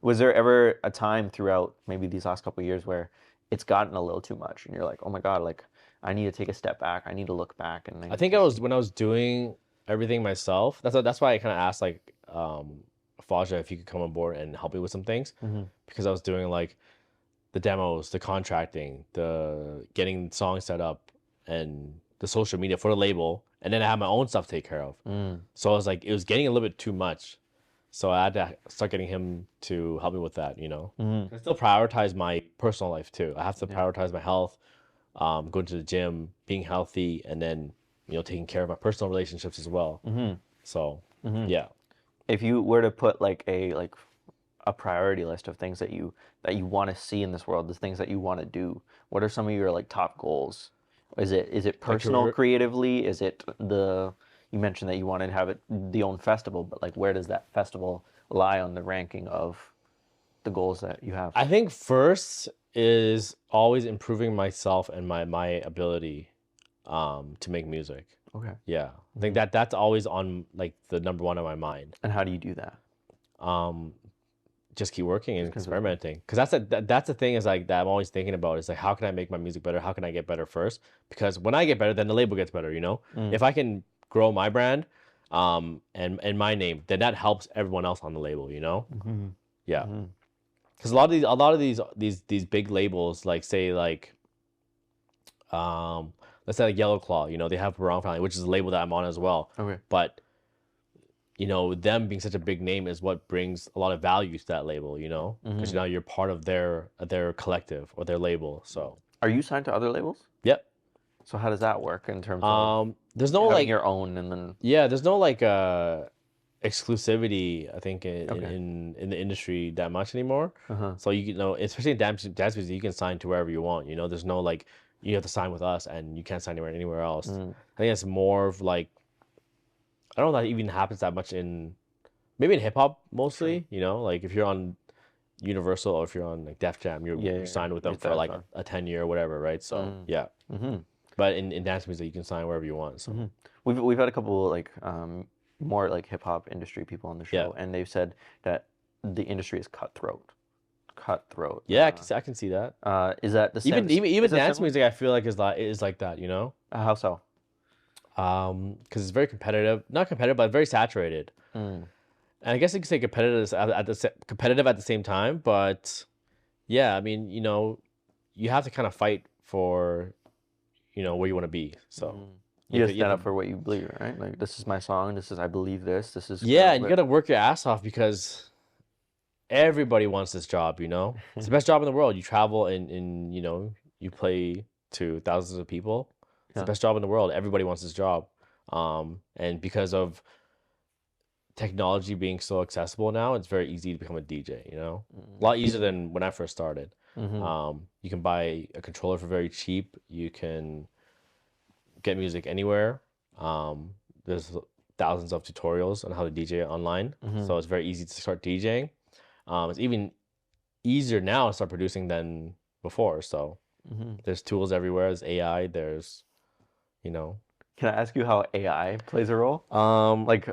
Was there ever a time throughout maybe these last couple of years where it's gotten a little too much and you're like, oh my God, like I need to take a step back. I need to look back. And I think when I was doing everything myself, that's why I kind of asked like Faja if you could come on board and help me with some things, because I was doing like the demos, the contracting, the getting songs set up, and the social media for the label, and then I had my own stuff to take care of. So I was like, it was getting a little bit too much. So I had to start getting him to help me with that, I still prioritize my personal life too. I have to prioritize my health, going to the gym, being healthy, and then, taking care of my personal relationships as well. So, yeah. If you were to put like a priority list of things that you want to see in this world, the things that you want to do, what are some of your like top goals? Is it personal, creatively? Is it you mentioned that you wanted to have the own festival, but like where does that festival lie on the ranking of the goals that you have? I think first is always improving myself and my ability to make music. Okay. Yeah. I think that's always on like the number one on my mind. And how do you do that? Just keep working and experimenting. Because that's the thing is like that I'm always thinking about is like, how can I make my music better? How can I get better first? Because when I get better, then the label gets better, If I can grow my brand and my name, then that helps everyone else on the label, Yeah. Because a lot of these big labels, like say like let's say like Yellow Claw, they have Barong Family, which is a label that I'm on as well. Okay. But them being such a big name is what brings a lot of value to that label, because now you're part of their collective or their label. So are you signed to other labels? Yep. So how does that work in terms of there's no having like your own and then there's no like exclusivity, I think, in the industry that much anymore. So especially in dance music, you can sign to wherever you want. There's no like you have to sign with us and you can't sign anywhere else. I think it's more of like, I don't know that even happens that much maybe in hip hop mostly. Like if you're on Universal or if you're on like Def Jam, you're signed with them for like a 10-year or whatever, right? So yeah. But in dance music, you can sign wherever you want. So we've had a couple like more like hip hop industry people on the show, and they've said that the industry is cutthroat. Yeah, I can see that. Is that the same? Even dance music, I feel like is like that. How so? Because it's very competitive, not competitive, but very saturated. And I guess you could say competitive at the same time. But yeah, I mean, you have to kind of fight for, where you want to be. So you have to stand up for what you believe, right? Like this is my song. I believe this. This is and you got to work your ass off because everybody wants this job. It's the best job in the world. You travel and you play to thousands of people. It's the best job in the world. Everybody wants this job. And because of technology being so accessible now, it's very easy to become a DJ, A lot easier than when I first started. You can buy a controller for very cheap. You can get music anywhere. There's thousands of tutorials on how to DJ online. So it's very easy to start DJing. It's even easier now to start producing than before. So there's tools everywhere. There's AI. There's Can I ask you how AI plays a role? Like,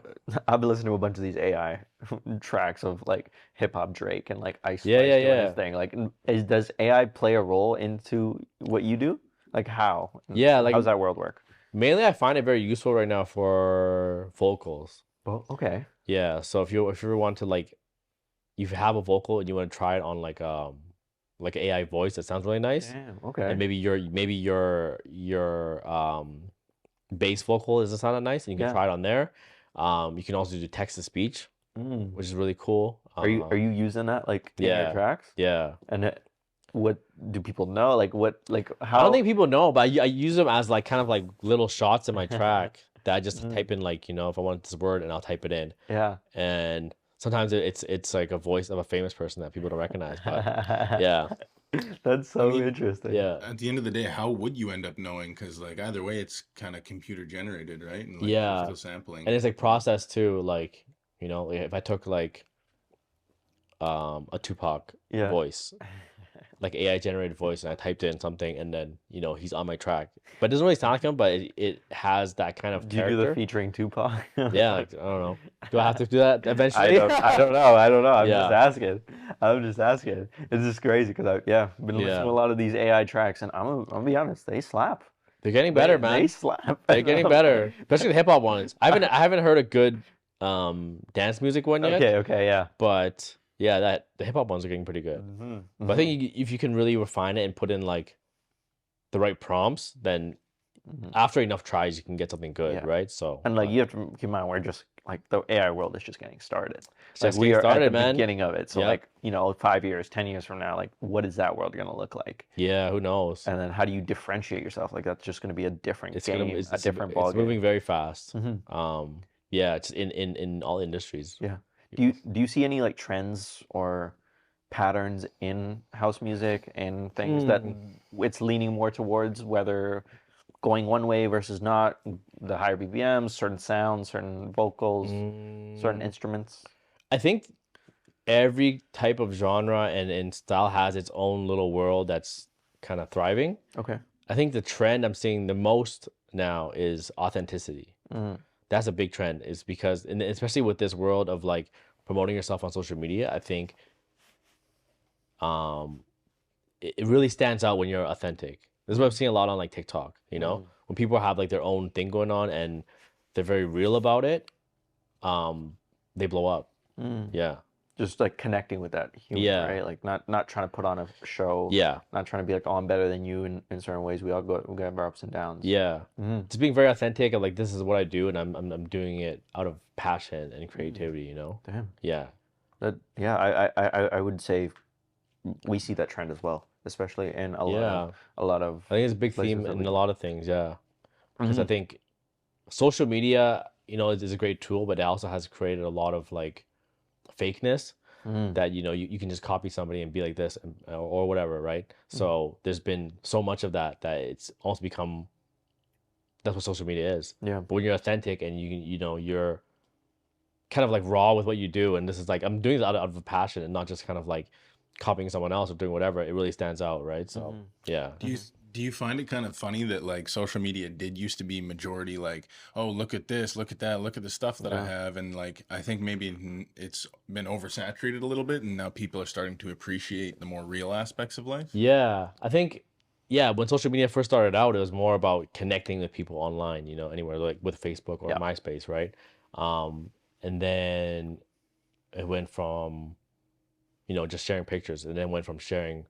I've been listening to a bunch of these AI tracks of like hip hop Drake and like Ice Yeah, Spice yeah, doing his yeah. thing. Like, does AI play a role into what you do? Like, how? Yeah, How like does that world work? mainly I find it very useful right now for vocals. Well, okay. Yeah, so if you ever want to like you have a vocal and you want to try it on like an AI voice that sounds really nice, Damn. and Okay. maybe your bass vocal doesn't sound that nice, and you can Yeah. try it on there. You can also do text to speech, Mm. which is really cool. Are you using that like in your Yeah, tracks? yeah. And what do people know? Like, what, like, I don't how? think people know, but I use them as like kind of like little shots in my track that I just Mm. type in, like, if I want this word, and I'll type it in. Yeah. And sometimes it's like a voice of a famous person that people don't recognize, but yeah, That's I so mean, interesting. yeah, at the end of the day, how would you end up knowing? Because like either way, it's kind of computer generated, right? And like you're yeah. still sampling. And it's like processed too, like, like, if I took like a Tupac Yeah. voice, like AI generated voice, and I typed in something, and then he's on my track, but it doesn't really sound like him, but it has that kind of Do you do the character. featuring Tupac? Yeah, like, I don't know. Do I have to do that I eventually? don't. I don't know. I don't know. I'm just Yeah, asking. I'm just asking. It's just crazy because I've been listening to yeah. a lot of these AI tracks, and I'm gonna be honest, they slap. They're getting They better, they man. slap. They're getting better, especially the hip hop ones. I haven't heard a good dance music one yet, Okay. Okay. Yeah. but yeah, that the hip hop ones are getting pretty good. Hmm. But I think if you can really refine it and put in like the right prompts, then after enough tries, you can get something good, Yeah. right? So, And like you have to keep in mind, we're just like the AI world is just getting started. it's Like just we getting are at the started, man. beginning of it. So Yep. like 5 years, 10 years from now, like what is that world gonna look like? Yeah, who knows? And then how do you differentiate yourself? Like that's just gonna be a different game, a different ball it's game. moving very fast. Mhm. Yeah, it's in all industries. Yeah. Do you see any like trends or patterns in house music and things that it's leaning more towards, whether going one way versus not, the higher BPMs, certain sounds, certain vocals, certain instruments? I think every type of genre and style has its own little world that's kind of thriving. Okay. I think the trend I'm seeing the most now is authenticity. That's a big trend, is because, and especially with this world of like promoting yourself on social media, I think it really stands out when you're authentic. This is what I'm seeing a lot on like TikTok, when people have like their own thing going on and they're very real about it, they blow up. Yeah. Just like connecting with that human, Yeah. right? Like not trying to put on a show. Yeah. Not trying to be like, oh, I'm better than you in certain ways. We have our ups and downs. Yeah. Just being very authentic, and like, this is what I do, and I'm doing it out of passion and creativity, Damn. Yeah. Yeah, I would say we see that trend as well, especially in a lot of I think it's a big places theme that we in a go. lot of things, yeah. Because I think social media, is a great tool, but it also has created a lot of like fakeness that you can just copy somebody and be like this, or whatever, right? So there's been so much of that it's almost become, that's what social media is. Yeah. But when you're authentic and you're kind of like raw with what you do, and this is like, I'm doing this out of a passion and not just kind of like copying someone else or doing whatever, it really stands out, right? So yeah. Do you find it kind of funny that like social media did used to be majority like, oh, look at this, look at that, look at the stuff that I have, and like I think maybe it's been oversaturated a little bit, and now people are starting to appreciate the more real aspects of life? Yeah, I think, yeah, when social media first started out, it was more about connecting with people online, anywhere, like with Facebook or Yeah. MySpace, right? And then it went from, just sharing pictures, and then went from sharing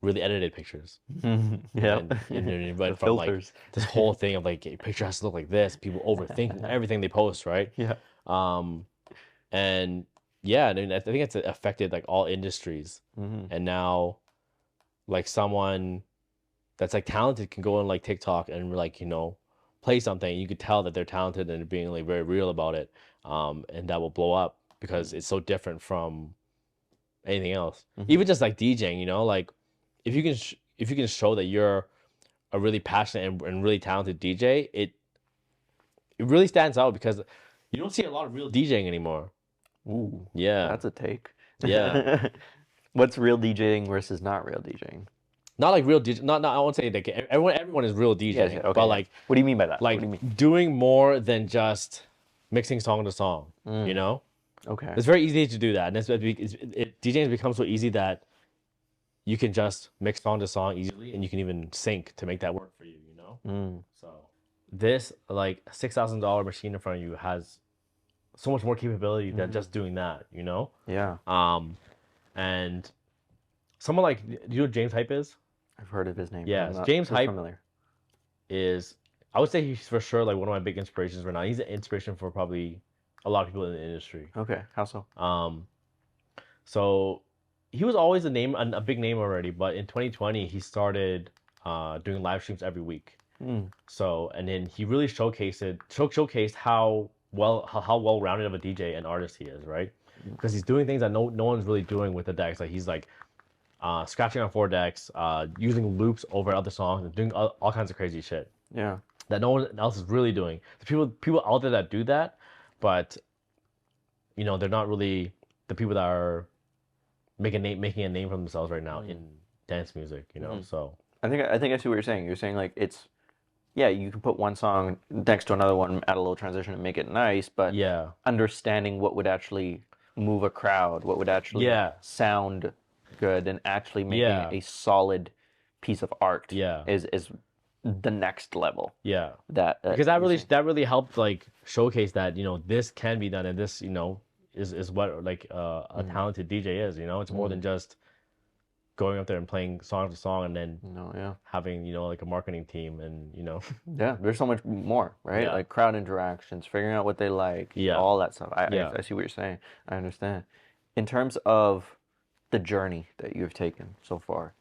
really edited pictures. Yeah. And it The went from like filters. this whole thing of like, a picture has to look like this, people overthinking everything they post, right? Yeah. And yeah, I mean, I think it's affected like all industries. And now, like, someone that's like talented can go on like TikTok and like, play something. You could tell that they're talented and being like very real about it. And that will blow up because it's so different from anything else. Even just like DJing, like, if you can show that you're a really passionate and really talented DJ, it really stands out because you don't see a lot of real DJing anymore. Ooh. Yeah. That's a take. Yeah. What's real DJing versus not real DJing? not like real DJ. Not I won't say like everyone is real DJing, Yes, okay, but yeah. What do you mean by that? like What do you mean? doing more than just mixing song to song. You know, Okay. it's very easy to do that, and DJing has become so easy that you can just mix song to song easily, and you can even sync to make that work for you. You know, so this like $6,000 machine in front of you has so much more capability than just doing that. You know, Yeah. and someone like, do you know what James Hype is? I've heard of his name. Yeah, I'm not James so Hype familiar. is, I would say he's for sure like one of my big inspirations right now. He's an inspiration for probably a lot of people in the industry. Okay. How so? So he was always a big name already, but in 2020 he started doing live streams every week. So and then he really showcased how well-rounded of a DJ and artist he is, right? Because he's doing things that no one's really doing with the decks. Like he's like scratching on 4 decks, using loops over other songs, and doing all kinds of crazy shit Yeah. that no one else is really doing. There's people out there that do that, but you know they're not really the people that are making a name for themselves right now in dance music. You know, so I think I see what you're saying. You're saying like it's, yeah, you can put one song next to another one, add a little transition and make it nice, but yeah, understanding what would actually move a crowd, what would actually sound good, and actually making a solid piece of art is the next level. Yeah. Because that really helped like showcase that, you know, this can be done, and this, you know, is what like a talented DJ is, you know. It's more than just going up there and playing song to song and then having, you know, like a marketing team and, you know. Yeah, there's so much more, right? Like crowd interactions, figuring out what they like, all that stuff. I see what you're saying. I understand. In terms of the journey that you've taken so far,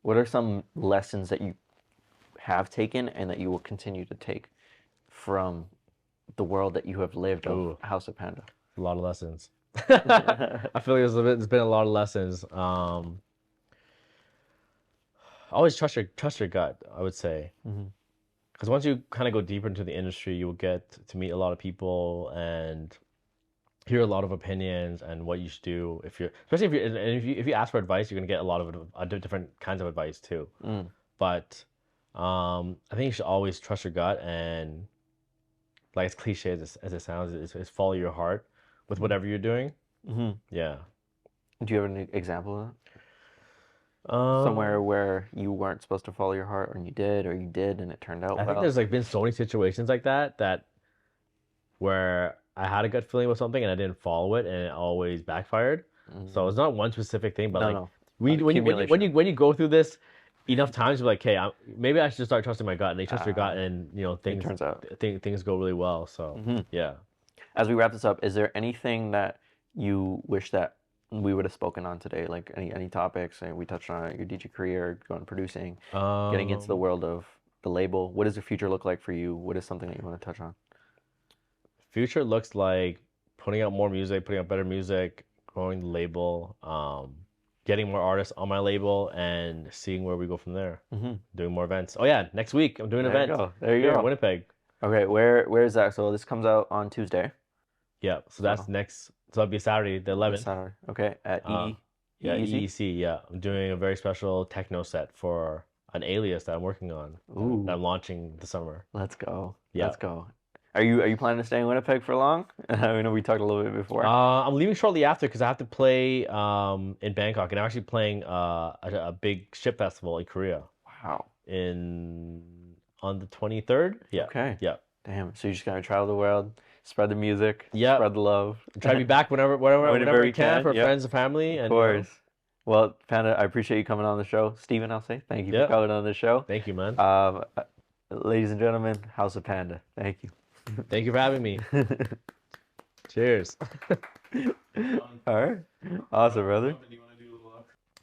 what are some lessons that you have taken and that you will continue to take from the world that you have lived of House of Panda? A lot of lessons. I feel like there's been a lot of lessons. Always trust your gut, I would say. Because once you kind of go deeper into the industry, you will get to meet a lot of people and hear a lot of opinions and what you should do. Especially if you ask for advice, you're gonna get a lot of different kinds of advice too. But I think you should always trust your gut, and like as cliche as it sounds, is follow your heart with whatever you're doing. Yeah. Do you have an example of that? Somewhere where you weren't supposed to follow your heart, or you did and it turned out well? I think there's like been so many situations like that where I had a gut feeling with something and I didn't follow it and it always backfired. So it's not one specific thing, but when you go through this enough times, you're like, hey, maybe I should start trusting my gut, and they trust your gut, and you know things turns out things go really well. So yeah. As we wrap this up, is there anything that you wish that we would have spoken on today? Like any topics? We touched on your DJ career, going producing, getting into the world of the label. What does the future look like for you? What is something that you want to touch on? Future looks like putting out more music, putting out better music, growing the label, getting more artists on my label, and seeing where we go from there. Doing more events. Oh yeah, next week I'm doing an event. There you go. In Winnipeg. Okay, where is that? So this comes out on Tuesday. Yeah, so that's next. So that'll be Saturday, the 11th. Saturday. Okay, at EEC. Yeah, I'm doing a very special techno set for an alias that I'm working on. That I'm launching this summer. Let's go. Yeah. Let's go. Are you planning to stay in Winnipeg for long? I know we talked a little bit before. I'm leaving shortly after because I have to play in Bangkok, and I'm actually playing a big ship festival in Korea. Wow. On the 23rd. Yeah. Okay. Yeah. Damn. So you're just gonna travel the world, spread the music, spread the love. Try to be back whenever we can for friends and family. Of course. Well, Panda, I appreciate you coming on the show. Steven, I'll say thank you for coming on the show. Thank you, man. Ladies and gentlemen, House of Panda. Thank you. Thank you for having me. Cheers. All right. Awesome, brother.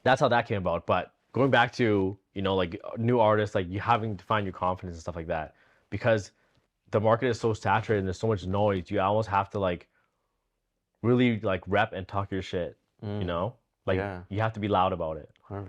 That's how that came about. But going back to, you know, like new artists, like you having to find your confidence and stuff like that, because the market is so saturated and there's so much noise, you almost have to like really like rep and talk your shit, you know? Like you have to be loud about it.